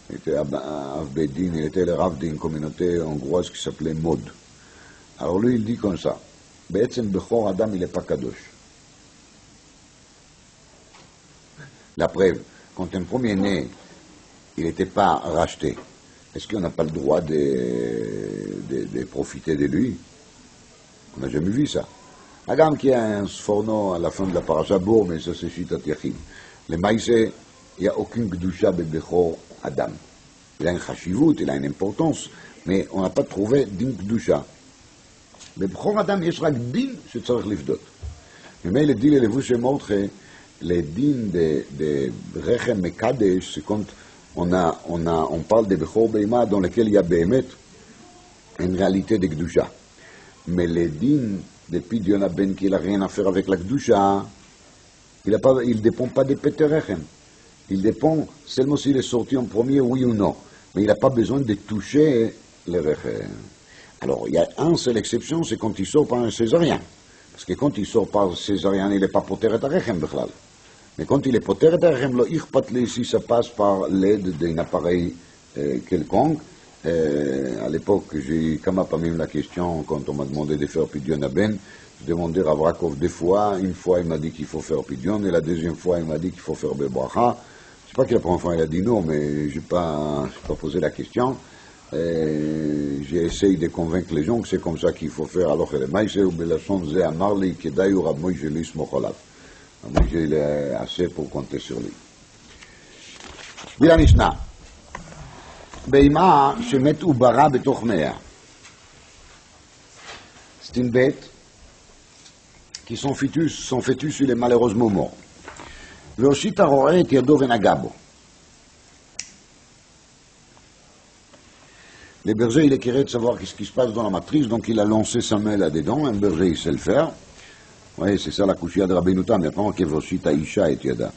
Speaker 1: il était Avbedin, il était le Rav d'une communauté hongroise qui s'appelait Mod. Alors lui, il dit comme ça, Be'etzem Bechor Adam, il n'est pas Kadosh. La preuve, quand un premier-né, il n'était pas racheté, est-ce qu'on n'a pas le droit de profiter de lui? On n'a jamais vu ça. Agam qui a un sforno à la fin de la paracha Bour, mais ça c'est Shitat Yachid. Le maïse, il n'y a aucune Gdusha Bechor Adam. Il a une chashivut, il a une importance, mais on n'a pas trouvé din Gdusha. Bechor Adam, il y a din, c'est tzarech lifdot. Mais il dit les vouches Mordche, les din de Rechem Mekadesh, c'est quand on parle de Bechor Beima dans lequel il y a Behemet une réalité de Gdusha. Mais les dînes de Pidyon Ben qui n'a rien à faire avec la Gdusha, il ne dépend pas des Peterechem. Il dépend seulement s'il est sorti en premier, oui ou non. Mais il n'a pas besoin de toucher les Rechem. Alors, il y a une seule exception, c'est quand il sort par un césarien. Parce que quand il sort par un césarien, il n'est pas poteret à Rechem, Bechlal. Mais quand il est poteret à Rechem, le Ichpatli, si ça passe par l'aide d'un appareil quelconque. À l'époque, j'ai eu comme même la question, quand on m'a demandé de faire Pidyon Ben, je demandais à Ravrakov deux fois. Une fois, il m'a dit qu'il faut faire Pidyon, et la deuxième fois, il m'a dit qu'il faut faire Bebracha. Je ne sais pas que la première fois, il a dit non, mais je n'ai pas posé la question. J'ai essayé de convaincre les gens que c'est comme ça qu'il faut faire. Alors que le maïse ou belachon zé amarli, que d'ailleurs, Rav Moshe l'ismo cholav. Rav Moshe, il est assez pour compter sur lui. Bila Mishnah. בהמה שמת עוברה בתוך מאה. C'est une bête qui son fœtus il est malheureusement mort. והושיט הרועה את ידו ונגע בו. Le berger il est curieux de savoir ce qui se passe dans la matrice, donc il a lancé sa main là-dedans. Un berger il sait le faire. Oui, c'est ça la couchia de Rabbeinu Tam, mais pas marqué והושיט האישה את ידה.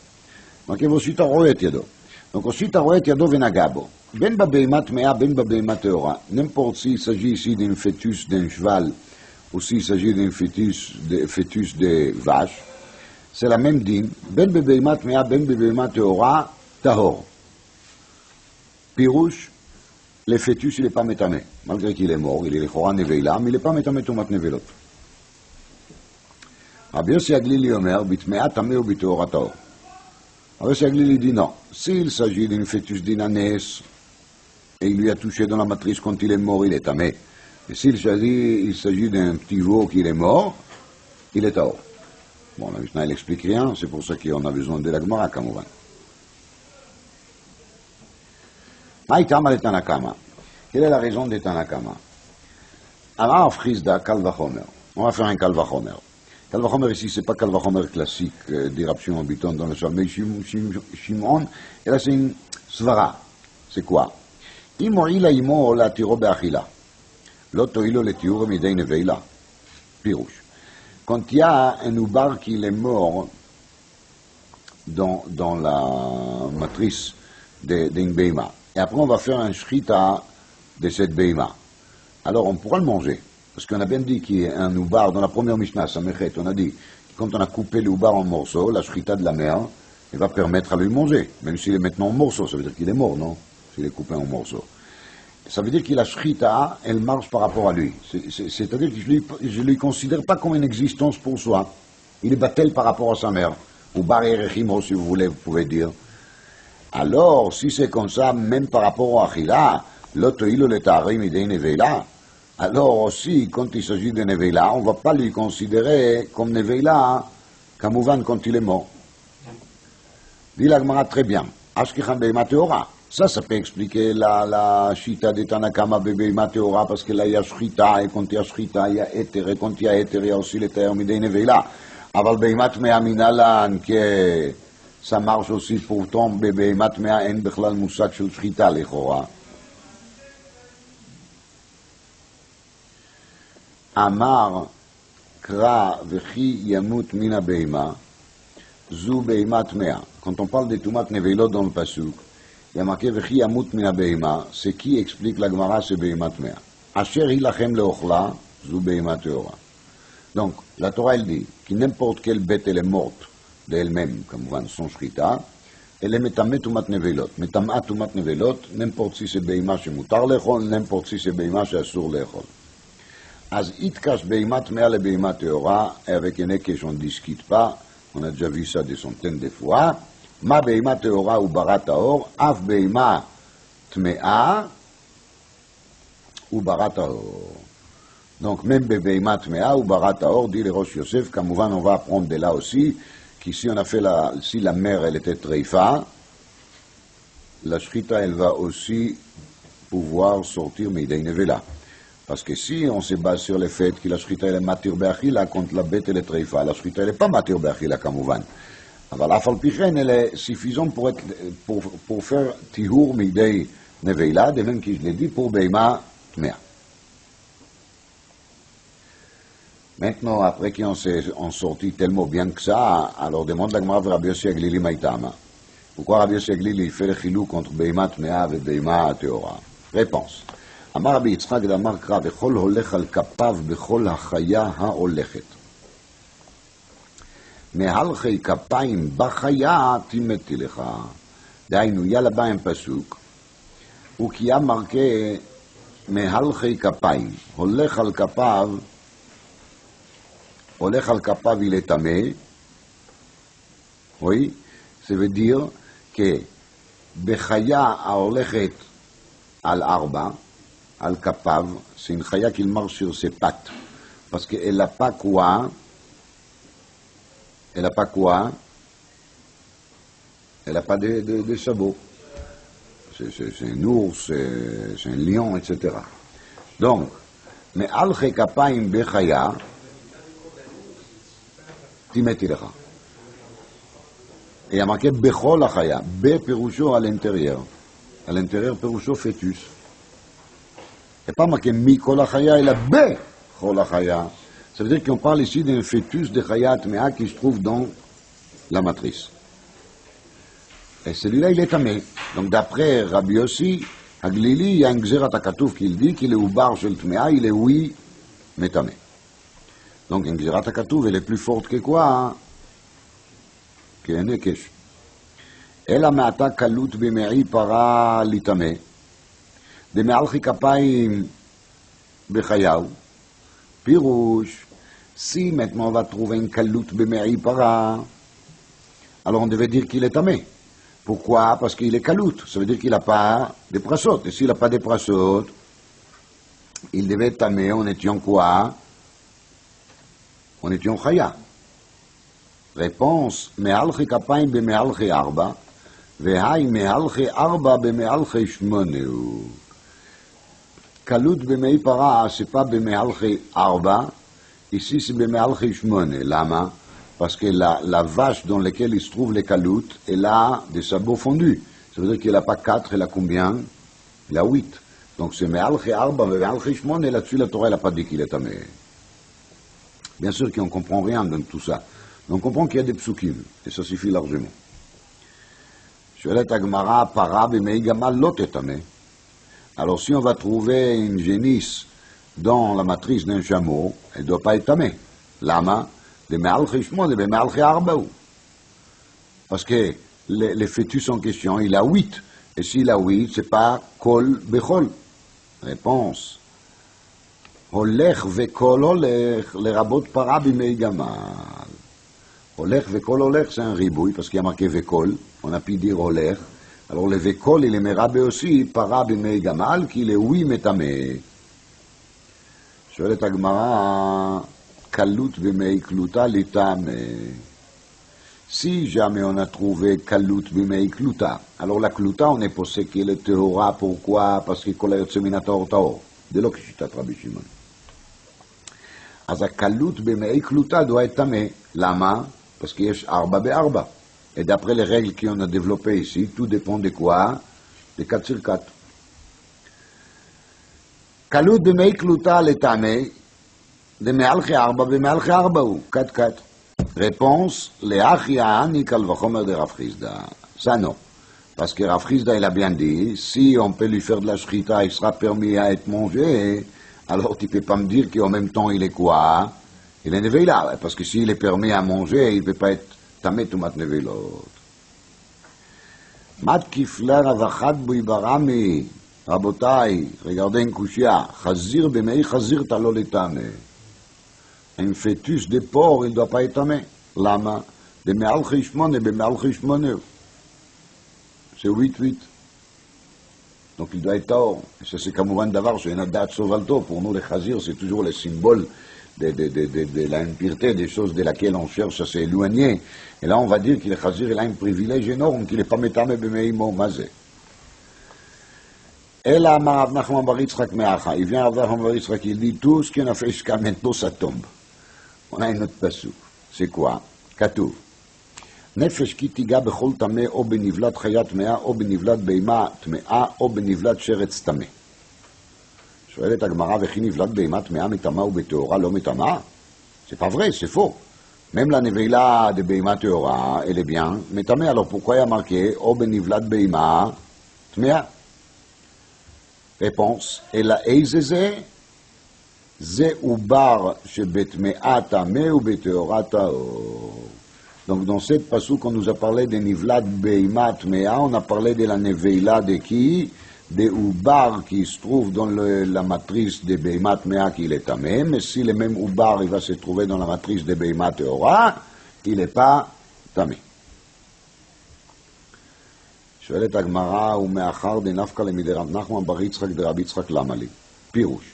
Speaker 1: marqué והושיט הרועה את ידו. Donc הושיט הרועה את ידו ונגע בו. Ben babéima tmea, ben babéima teora. N'importe s'il s'agit ici d'un fœtus d'un cheval ou s'il s'agit d'un fœtus de vache, c'est la même dîme. Ben babéima tmea, ben babéima teora, tahor. Pirouche, le fœtus il n'est pas métamé. Malgré qu'il est mort, il est chora neveila, mais il n'est pas métamé tomat nevelot. Rabbi Yossi Aglili omer, bitmea tamé ou biteora tahor. Rabbi Yossi Aglili dit non. S'il s'agit d'un fœtus d'inanès, et il lui a touché dans la matrice quand il est mort, il est tamé. Et s'il s'agit d'un petit veau qui est mort, il est tahor. Bon, la Mishnah, elle explique rien, c'est pour ça qu'on a besoin de la Gemara, Kamouvan. Maïtama le Tanakama. Quelle est la raison de Tanakama? Amar Frisda, Kalvachomer. On va faire un Kalvachomer. Kalvachomer ici, c'est pas Kalvachomer classique d'éruption habitant dans le Shalmei Shimon, et là c'est une Svara. C'est quoi? אם מועיל אימו להתירו באכילה, לא תועילו לתיאור מדי נבילה. פירוש. Quand il y a un oubar qui est mort dans la matrice d'une beima, et après on va faire un shrita de cette beima, alors on pourra le manger. Parce qu'on a bien dit qu'il y a un oubar, dans la première Mishnah, Samechet, on a dit, quand on a coupé le oubar en morceaux, la shrita de la mer, elle va permettre à lui manger, même s'il est maintenant en morceaux, ça veut dire qu'il est mort, non? S'il est coupé en morceaux. Ça veut dire que la shrita, elle marche par rapport à lui. C'est-à-dire que je ne lui considère pas comme une existence pour soi. Il est battel par rapport à sa mère. Ou bar erechimo, si vous voulez, vous pouvez dire. Alors, si c'est comme ça, même par rapport au achila, l'otoïlo le tarim idei neveila, alors aussi, quand il s'agit de neveila, on ne va pas lui considérer comme neveila, kamouvan quand il est mort. Dit la Gemara très bien. Ashkichan beima teora. Ça peut expliquer la shita de Tanakama beima teora, parce que là il y a shrita, et quand il y a shrita, il y a éter, et quand il y a éter, il y a aussi le terme idei neveila. Aval beimat mea minalan, que ça marche aussi pourtant, beimat mea en bechlal musak shel shrita, lechora. Amar kra vechi yamut mina beima, zu beimat mea. Quand on parle de tumat neveilot dans le pasuk, il y a marqué vechi yamut mina beima, c'est qui explique la Gemara, c'est beimat mea. Asher hilachem leochla, zu beimat teora. Donc, la Torah, elle dit que n'importe quelle bête, elle est morte d'elle-même, comme son shrita, elle est metamé tumat neveilot. Metama tumat neveilot, n'importe si c'est beima chez mutar lechol, n'importe si c'est beima chez asur lechol. Az itkash beimat mea le beimat teora, et avec un que on ne discute pas, on a déjà vu ça des centaines de fois, ma beimat teora ou barat taor, af beima tmea ou barat taor. Donc, même beimat tmea ou barat taor, dit le Rosh Yosef, kamouvan, on va apprendre de là aussi, qu'ici on a fait si la mère, elle était treifa, la shrita, elle va aussi pouvoir sortir midei nevela. Parce que si on se base sur le fait que la shrita elle est matir be'achila, quand la bête elle est treifa, la shrita elle n'est pas matir be'achila, kamouvan. Alors la falpichen elle est suffisante pour faire tihur midei nevela, de même que je l'ai dit, pour beima tmea. Maintenant, après qu'on s'est sorti tellement bien que ça, alors demande la Gemara de Rabbi Yossi Aglili Maïtama. Pourquoi Rabbi Yossi Aglili fait le chilou contre beima tmea et beima teora? Réponse. אמר רבי יצחק דאמר קרא וכל הולך על כפיו בכל החיה ההולכת. מהלכי כפיים בחיה תימתי לך. דהיינו, יאללה בא עם פסוק, וכי אמר מהלכי כפיים, הולך על כפיו il est tamé. Oui, ça veut dire que בחיה ההולכת על ארבע, al kapav, c'est une chaya qui marche sur ses pattes. Parce qu'elle n'a pas quoi? Elle n'a pas quoi? Elle n'a pas de sabots. C'est un ours, c'est un lion, etc. Donc, mais al-che kapayim bechaya, timeti lecha. Et il y a marqué bechol achaya, be perusho à l'intérieur. À l'intérieur, perusho fœtus. Et pas marqué mi kol achaya, il a be kol achaya. Ça veut dire qu'on parle ici d'un fœtus de chaya tmea qui se trouve dans la matrice. Et celui-là, il est tamé. Donc d'après Rabbi Yossi Aglili, il y a un gzerat hakatuv qui dit qu'il est oubar shel tmea, il est oui, mais tamé. Donc un gzerat hakatuv, elle est plus forte que quoi? Qu'un nekesh. אלא מעתה קלות במעי פרה לטמא, דמעלכי כפיים בחייו, פירוש, si maintenant on va trouver une caloute במעי para, alors on devait dire qu'il est tamé. Pourquoi? Parce qu'il est caloute, ça veut dire qu'il n'a pas de prasotes. Et s'il n'a pas de prasotes, il devait être tamé, on étions quoi? On étions chaya. Réponse, מעלכי כפיים במעלכי ארבע, והי מעלכי ארבע במעלכי שמונה. קלות במעי פרה, c'est pas במעלכי ארבע, ici c'est במעלכי שמונה. למה? Parce que la vache dans laquelle il se trouve les caloutes, elle a des sabots fondus. Ça veut dire qu'elle n'a pas 4, elle a combien? Elle a 8. Donc c'est מעלכי ארבע ומעלכי שמונה, là-dessus la Torah n'a pas dit qu'il est tamé. Bien sûr qu'on ne comprend rien dans tout ça. On comprend qu'il y a des psukim, et ça suffit largement. Alors si on va trouver une génisse dans la matrice d'un chameau, elle ne doit pas être tamée. Lama, de me'alchi shmone, de me'alchi arbaou. Parce que le fœtus en question, il a 8. Et s'il a 8, c'est pas kol bechol. Réponse. Holech vekol holech, lerabot para bimei gamal. Holech vekol holech, c'est un ribouille, parce qu'il y a marqué vekol. On a pu dire holech. Alors le vekol, il est merabe aussi, para bimei gamal, qu'il est oui metame. שואלת הגמרא, קלות במי קלותה לטעמה. Si jamais on a trouvé kalut bimei kluta, alors la kluta on est pensé qu'elle est tehora, pourquoi? Parce que kol hayotze min hator tahor. De lo כשיטת רבי שמעון. אז הקלות במי קלותה doit être tamé. Lama? Parce qu'il y a 4 ב-4. Et d'après les règles qu'on a développées ici, tout dépend de quoi? De 4 sur 4. קלות במי קלותה לטעמה, de me'alchi 4 ב-me'alchi 4 הוא, 4. Réponse, les Achiani Kalvachomer de Rav Chizda. Ça non. Parce que Rav Chizda, il a bien dit, si on peut lui faire de la shrita, il sera permis à être mangé, alors tu ne peux pas me dire qu'en même temps il est quoi? Il est neveila. Parce que s'il est permis à manger, il ne peut pas être tamé tout mat nevelot. Mat kifla ravachat bouibarami. Rabotai, regardez un kushia. Chazir bemei chazir talo letame. Un fœtus de porc, il ne doit pas être tamé. Lama, de me'alchi shmone, de me'alchi shmone. C'est 8. Donc il doit être tort. Ça c'est kamouvan d'avar, c'est un adat sovalto. Pour nous, les chazir, c'est toujours le symbole de l'impureté, des choses de laquelle on cherche à s'éloigner. Et là, on va dire que le chazir, il a un privilège énorme, qu'il n'est pas métamé b'meimo mazé. Et là, Rav Nachman bar Yitzchak me'acha. Il vient Rav Nachman bar Yitzchak, il dit tout ce qu'on a fait jusqu'à maintenant, ça tombe. On a un autre pasuk. C'est quoi? Katuv. Nefesh ki tiga bechol tameh o benivlat chayat mea o benivlat beima tmea o benivlat sheretz tameh. שואלת הגמרא, וכי נבלת בהמה טמאה מטמאה ובטהורה לא מטמאה? C'est pas vrai, c'est faux. Même la nevela de בהמה טהורה, elle est bien מטמאה. Alors pourquoi il y a marqué או בנבלת בהמה טמאה? Réponse, אלא איזה זה? זה עובר שבטמאה טמא ובטהורה טהור. Donc dans cette passouk, on nous a parlé de nivlat beima tmea, on a parlé de la nevela de qui? De oubar qui se trouve dans la matrice de beima tmea qui est tamé, mais si le même oubar il va se trouver dans la matrice de beima teora, il n'est pas tamé. שואלת הגמרא, ומאחר דנפקא למידי רב נחמן בר יצחק דרבי יצחק למה לי? פירוש.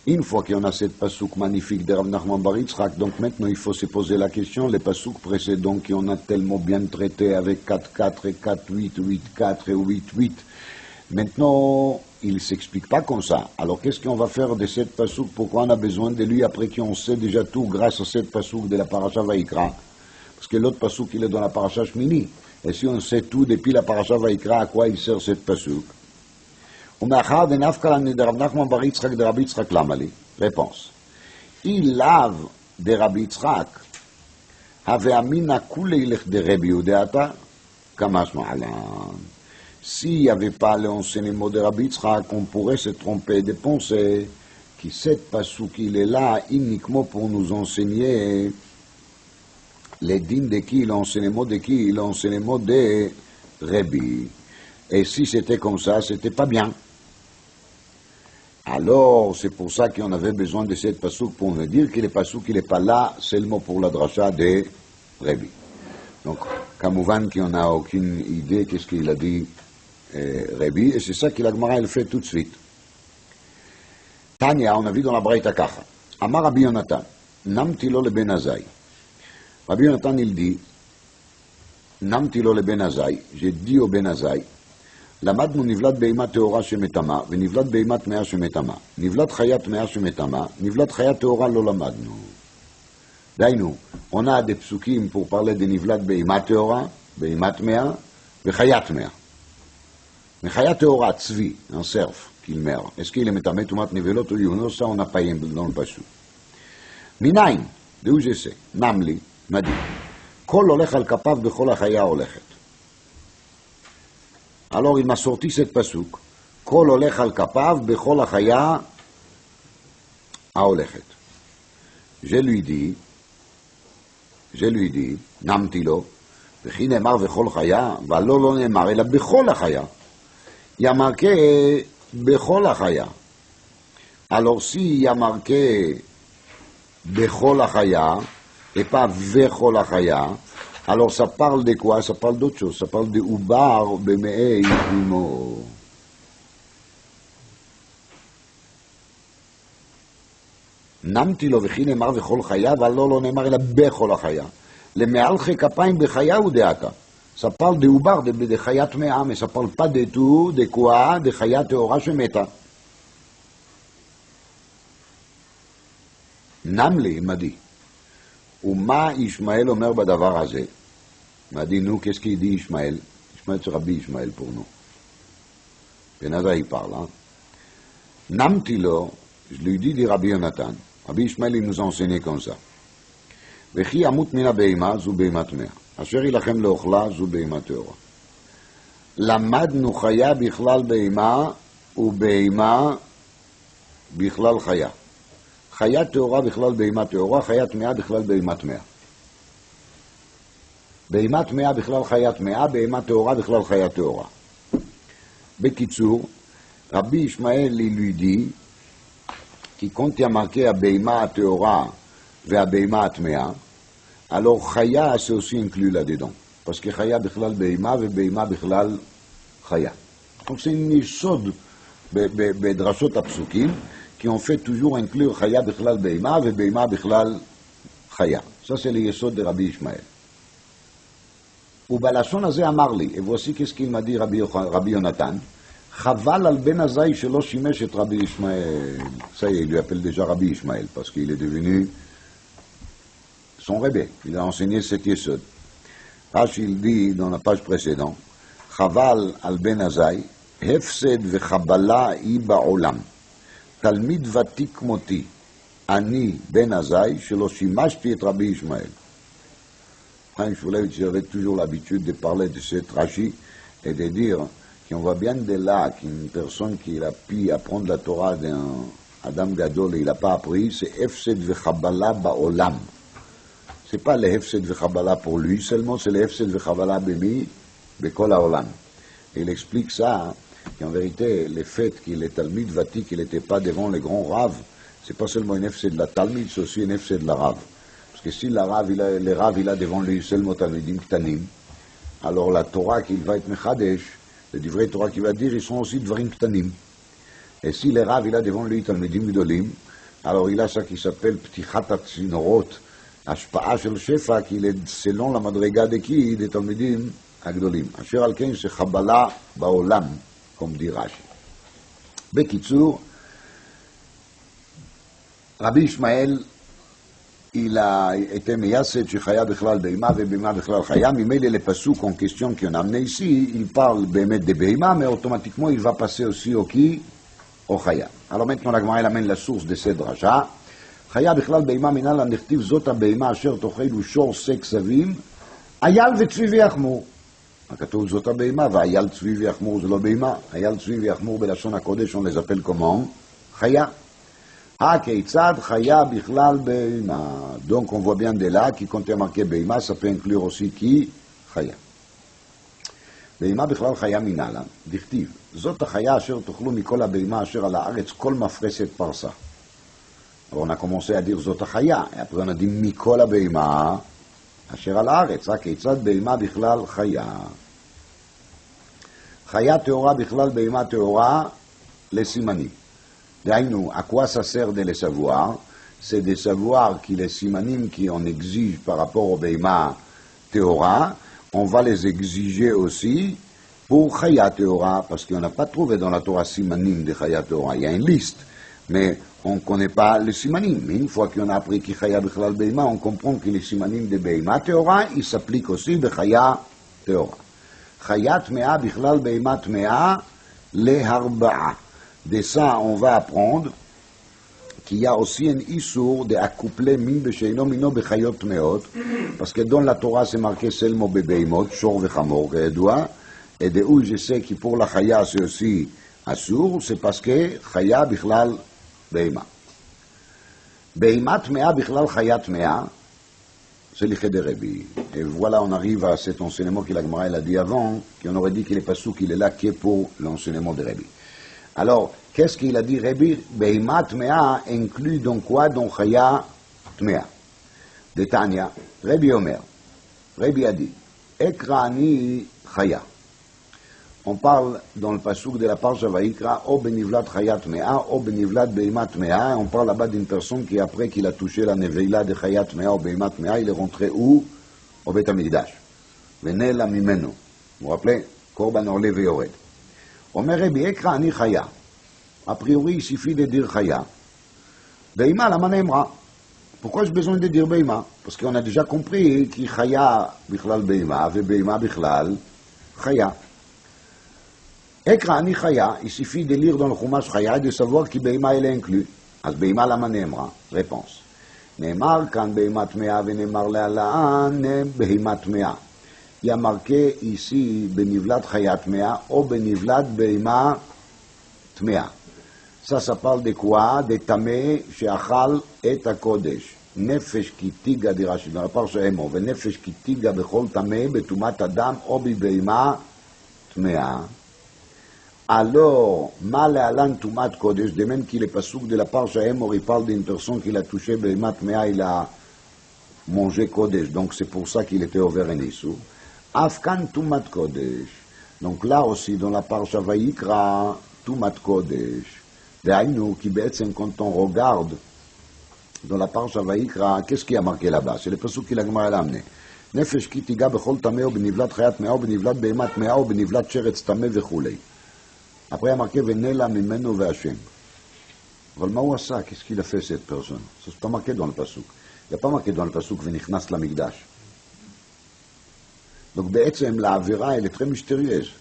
Speaker 1: Une fois qu'on a cette passouk magnifique de Rav Nachman bar Yitzchak, donc maintenant il faut se poser la question, les passouk précédents qu'on a tellement bien traités avec 4-4 et 4-8, 8-4 et 8-8, maintenant il ne s'explique pas comme ça. Alors qu'est-ce qu'on va faire de cette passouk? Pourquoi on a besoin de lui après qu'on sait déjà tout grâce à cette passouk de la paracha Vaikra? Parce que l'autre passouk il est dans la paracha Shmini. Et si on sait tout depuis la paracha Vaikra, à quoi il sert cette passouk? ומאחר דנפקא לן דרב נחמן בר יצחק דרבי יצחק למה לי? Réponse. אי לאו דרבי יצחק, הווה אמינא כולי ילך דרבי יהודעתא, כמשמע לן. S'il n'y avait pas l'enseignement de Rabbi Yitzchak, on pourrait se tromper de penser que cette passouk il est là uniquement pour nous enseigner les dîmes de qui, l'enseignement de qui, l'enseignement de Rabbi. Et si c'était comme ça, c'était pas bien. Alors, c'est pour ça qu'on avait besoin de cette passouk pour nous dire que le passouk il n'est pas là seulement pour la dracha de Rabbi. Donc, Kamouvan qu'on n'a aucune idée qu'est-ce qu'il a dit Rabbi, et c'est ça que la Gemara elle fait tout de suite. Tanya, on a vu dans la Braïta Kacha. Amar Rabbi Yonatan, Namti lo le Ben Azai. Rabbi Yonatan il dit, Namti lo le Ben Azai, j'ai dit au Ben Azai, למדנו נבלת בהמה טהורה שמטמאה, ונבלת בהמה טמאה שמטמאה. נבלת חיה טמאה שמטמאה, נבלת חיה טהורה לא למדנו. דיינו, on a des psukim pour parler de נבלת בהמה טהורה, בהמה טמאה, וחיה טמאה. מחיה טהורה, צבי, un cerf, qu'il meurt. Est-ce qu'il est מטמא טומאת נבלות ou non? Ça on n'a pas dans le pasuk. מניין, d'où je sais, נמלי, מדהים. כל הולך על כפיו בכל החיה הולכת. Alors il m'a sorti cette passouk. Kol olech al kapav bechol achaya ההולכת. Je lui dis, נמתי לו, וכי נאמר וכל חיה, והלא לא נאמר, אלא בכל החיה. Il y a marqué בכל החיה. Alors si il y a marqué בכל החיה, et pas וכל החיה, alors ça parle de quoi? Ça parle d'autre chose, ça parle de עובר במעי אמו. נמתי לו וכי נאמר וכל חיה, והלא לא נאמר אלא בכל החיה. למהלכי כפיים בחיה הוא דעתה. Ça parle de עובר, de חיה טמאה, mais ça parle pas de tout, de quoi? de חיה טהורה שמתה. נמלי, מדי. ומה ישמעאל אומר בדבר הזה? מדי, נו, qu'est-ce qu'il dit ישמעאל? ישמעאל c'est רבי ישמעאל pour nous. בן עזאי parle, hein? נמתי לו, je lui dis, dit רבי יונתן. רבי ישמעאל il nous a enseigné comme ça. וכי ימות מן הבהמה, זו בהמה טמאה. אשר ילחם לאוכלה, זו בהמה טהורה. למדנו חיה בכלל בהמה, ובהמה בכלל חיה. חיה טהורה בכלל בהמה טהורה, חיה טמאה בכלל בהמה טמאה. בהמה טמאה בכלל חיה טמאה, בהמה טהורה בכלל חיה טהורה. בקיצור, רבי ישמעאל lui dit, כי quand il y a marqué הבהמה הטהורה והבהמה הטמאה, alors חיה c'est aussi inclus là-dedans. parce que חיה בכלל בהמה ובהמה בכלל חיה. donc c'est une יסוד בדרשות הפסוקים, qui ont fait toujours inclure חיה בכלל בהמה ובהמה בכלל חיה. ça c'est le יסוד de רבי ישמעאל. ובלשון הזה אמר לי, et voici qu'est-ce qu'il m'a dit רבי יונתן, חבל על בן עזאי שלא שימש את רבי ישמעאל. ça y est, il lui appelle déjà רבי ישמעאל, parce qu'il est devenu son rebbe. Il a enseigné cet yesod. Rashi il dit dans la page précédente, חבל על בן עזאי, הפסד וחבלה היא בעולם. תלמיד ותיק כמותי, אני בן עזאי, שלא שימשתי את רבי ישמעאל. Chaim Shmulevitch avait toujours l'habitude de parler de cette Rashi et de dire qu'on voit bien de là qu'une personne qui a pu apprendre la Torah d'un Adam Gadol et il n'a pas appris, c'est Hefsed v'Chabala ba'olam. C'est pas le Hefsed v'Chabala pour lui seulement, c'est le Hefsed v'Chabala b'mi, b'kol ha'olam. Et il explique ça, qu'en vérité, le fait qu'il est Talmid Vati, qu'il n'était pas devant les grands Rav, c'est pas seulement une Hefsed de la Talmid, c'est aussi une Hefsed de la Rav. Parce que si le Rav il a devant lui seulement Talmidim Ktanim, alors la Torah qu'il va être Mechadesh, les vraies Torah qu'il va dire, ils sont aussi Dvarim Ktanim. Et si le Rav il a devant lui Talmidim Gdolim, alors il a ça qui s'appelle Ptichat HaTzinorot, Ashpa'a Shel Shefa, qui est selon la Madrega de qui, des Talmidim Agdolim. Asher al Ken, c'est Chabala Ba'olam, comme dit Rashi. Bekitsur, Rabbi Ishmael, il a été meyasset chez Chaya Bechlal Beima et Beima Bechlal Chaya. Mimele le pasuk en question qu'on a amené ici, il parle Behemet de Beima, mais automatiquement il va passer aussi au qui? Au Chaya. Alors maintenant la Gemara amène la source de cette dracha. Chaya Bechlal Beima minal הנכתיב זאת הבהמה אשר תאכל ושור שק סבים, אייל וצבי ויחמור. הכתוב זאת הבהמה, ואייל צבי ויחמור זה לא בהמה. אייל צבי ויחמור בלשון הקודש on les appelle comment? Chaya. הכיצד חיה בכלל בהמה. Donc on voit bien de là qui quand il y a marqué בהמה, ça peut inclure aussi qui? חיה. בהמה בכלל חיה מנהלה, דכתיב, זאת החיה אשר תאכלו מכל הבהמה אשר על הארץ כל מפרסת פרסה. Alors on a commencé à dire זאת החיה, et après on a dit מכל הבהמה אשר על הארץ. הכיצד בהמה בכלל חיה. חיה טהורה בכלל בהמה טהורה לסימנים. D'ailleurs, à quoi ça sert de les savoir? C'est de savoir que les simanim qu'on exige par rapport au Beima Théora, on va les exiger aussi pour Chaya Théora, parce qu'on n'a pas trouvé dans la Torah simanim de Chaya Théora. Il y a une liste, mais on ne connaît pas les simanim. Mais une fois qu'on a appris que Chaya Bechlal Beima, on comprend que les simanim de Beima Théora, ils s'appliquent aussi de Chaya Théora. Chaya Tmea Bechlal Beima Tmea leharba'a. De ça, on va apprendre qu'il y a aussi un issour de accoupler min besheino mino bechayot meot, parce que dans la Torah c'est marqué seulement bebeimot, shor vechamor, et de où je sais que pour la chaya c'est aussi assour, c'est parce que chaya bichlal beima. Behimat Tmea Bichlal Chaya Tmea, c'est l'Iché de Rabbi. Et voilà, on arrive à cet enseignement que la Gemara a dit avant, qu'on aurait dit qu'il est pas sous qu'il est là, qui est pour l'enseignement de Rabbi. Alors, qu'est-ce qu'il a dit Rabbi? Behimat Tmea inclut donc quoi? Donc Chaya Tmea. De Tanya, Rabbi Omer. Rabbi a dit, Ekrani Chaya. On parle dans le pasuk de la Parsha Vayikra, O benivlat Chayat Mea, O benivlat Behimat Mea. On parle là-bas d'une personne qui, après qu'il a touché la neveila de Chayat Mea ou Behimat Mea, il est rentré où? Au Bet HaMikdash. Venela mimenu. Vous vous rappelez? Korban orle veyored. Omer Rabbi, Ekra ani Chaya. A priori, il suffit de dire Chaya. Behima, lama neemra. Pourquoi j'ai besoin de dire Behima? Parce qu'on a déjà compris que Chaya bichlal Behima, et Behima bichlal Chaya. Ekra ani Chaya, il suffit de lire dans le Chumash Chaya et de savoir que Behima il est inclus. As Behima lama neemra. Réponse. Neemar kan Behimat Mea ve neemar le'alaan Behimat Mea. Il y a marqué ici Benivlat Chayat Mea ou Benivlat Behima Tmea. Ça parle de quoi? De Tameh she'achal et HaKodesh. Nefesh kitiga dit Rashi dans la Parsha Emo. Ve nefesh kitiga bechol Tameh betumat Adam ou Behima Tmea. Alors, mal alan tumat kodesh, de même qu'il est pas souk de la Parsha Emor, il parle d'une personne qui l'a touché, Behimat Mea, il a mangé kodesh, donc c'est pour ça qu'il était over en Issou. Afkan tumat kodesh. Donc là aussi, dans la Parsha Vayikra, tumat kodesh. D'ailleurs, qui bêtisen, quand on regarde dans la Parsha Vayikra, qu'est-ce qui a marqué là-bas? C'est le pasuk qui la Gemara l'a amené. Nefesh ki tiga bechol tameh, ou benivlat chayat mea, ou benivlat behimat mea, ou benivlat sheretz tameh vechulei. Après, il y a marqué Venela mimenu ve'Hashem. Mais מה עשה? Qu'est-ce qu'il a fait cette personne? Ça, c'est pas marqué dans le pasuk. Il n'y a pas marqué dans le pasuk Venichnas lamikdash. Donc, בעצם, l'avera, elle est très mystérieuse.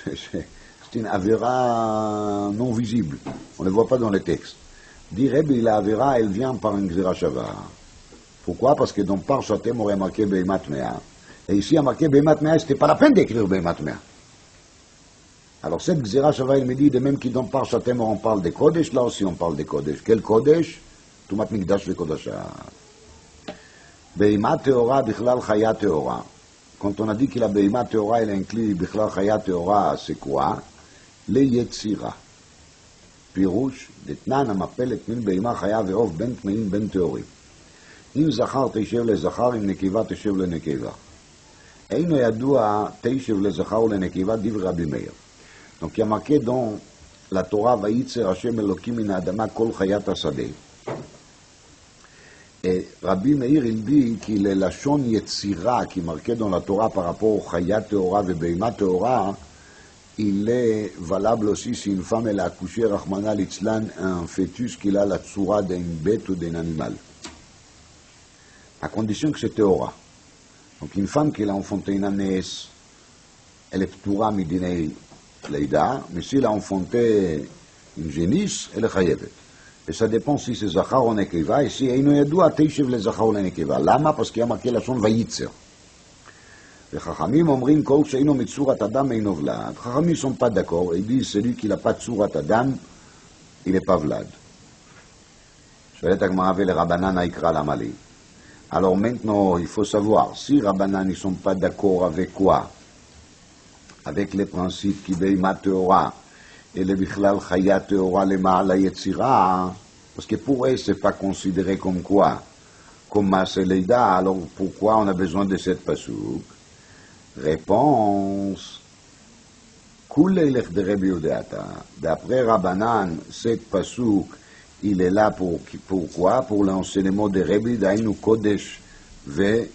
Speaker 1: C'est une avera non visible. On ne le voit pas dans les textes. Dit Rabbi, l'avera, elle vient par une Gzera Shava. Pourquoi? Parce que dans Parshat Emor, on aurait marqué Behimat Mea. Et ici, il y a marqué Behimat Mea, c'était pas la peine d'écrire Behimat Mea. Alors cette Gzera Shava, il me dit, de même qu'il dans Parshat Emor, on parle de Kodesh, là aussi on parle de Kodesh. Quel Kodesh? Tumat Mikdash veKodasha. Behima Teora, Bichlal Chaya Teora. Quand on a dit que la Behima Teora, elle inclut Bichlal Chaya Teora, c'est quoi? Le Yetzira. Pirouche, Detnan Amapelet Min Behima Chaya Ve'ov Ben Tmeim Ben Teorim. אם זכר תשב לזכר, אם נקבה תשב לנקבה. אינו ידוע תשב לזכר ולנקבה דברי רבי מאיר. Donc il y a marqué dans la Torah Vayitzer Hashem Elokim min Adama kol chayat hasadeh. Et Rabbi Meir il dit qu'il est la Lashon Yetzira qui est marqué dans la Torah par rapport au Chayat Teora et Behima Teora, il est valable aussi si une femme elle a accouché Rahmana Litzlan un fœtus qu'il a la tsura d'une bête ou d'un animal. À condition que c'est Teora. Donc une femme qui a enfanté une ânesse, elle est ptura midinei Leïda, mais s'il a enfanté une génisse, elle est chayevet. Et ça dépend si c'est Zachar ou Nekeva, et si Eino Yadoua, Teishev le Zachar ou le Nekeva. Lama, parce qu'il y a marqué la son Vayitzer. Les Chachamim omrim kol sheino mitzurat Adam eino vlad. Chachamim ne sont pas d'accord, ils disent celui qui n'a pas de tzurat Adam, il n'est pas vlad. Shalet Agmara ve le Rabbanan Aikra Lamali. Alors maintenant, il faut savoir, si Rabbanan ne sont pas d'accord avec quoi? Avec les principes qui Behima Teora et le Bichlal Chaya Teora le Ma'ala Yetzira, parce que pour eux, c'est pas considéré comme quoi? Comme Maaseh Leïda, alors pourquoi on a besoin de cette pasuk? Réponse. Kulelech de Rabbi Udeata. D'après Rabbanan, cette pasuk, il est là pourquoi? Pour l'enseignement de Rabbi Dainu Kodesh ve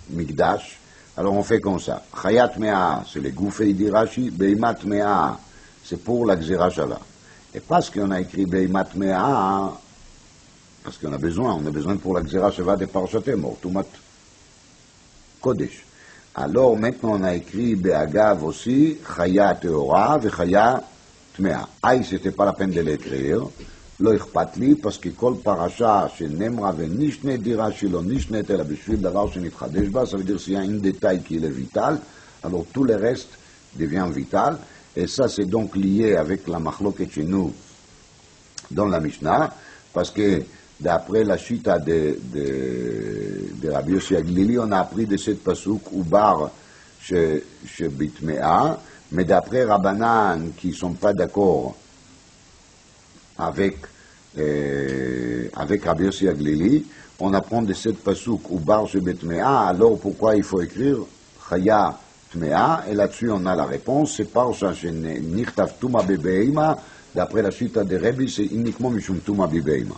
Speaker 1: Mikdash. Alors on fait comme ça. Chayat Mea, c'est le Goufei d'Irachi. Behimat Mea, c'est pour la Gzera Shava. Et parce qu'on a écrit Behimat Mea, parce qu'on a besoin pour la Gzera Shava de Parshat Emor, Tumat Kodesh. Alors maintenant on a écrit Be'agav aussi, Chaya Teora ve Chaya Tmea. Aïe, c'était pas la peine de l'écrire. לא אכפת לי, פסקי כל פרשה שנאמרה ונשנה דירה שלו נשנית אלא בשביל דבר שנתחדש בה, ça veut dire s'il y a un détail qui est vital, alors tout le reste devient vital, et ça c'est donc lié avec la machloket chez nous dans la Mishnah, parce que d'après la chita de Rabbi Yossi Aglili, on a appris de cette pasouk Ubar chez Bitmea, mais d'après Rabbanan qui ne sont pas d'accord avec Rabbi Yossi Aglili, on apprend de cette pasouk Ubar chez Bitmea. Alors pourquoi il faut écrire Chaya Tmea? Et là-dessus on a la réponse, c'est parce que Nichtav Tuma Bebeima, d'après la chita de Rabbi, c'est uniquement Mishum Tuma Bebeima.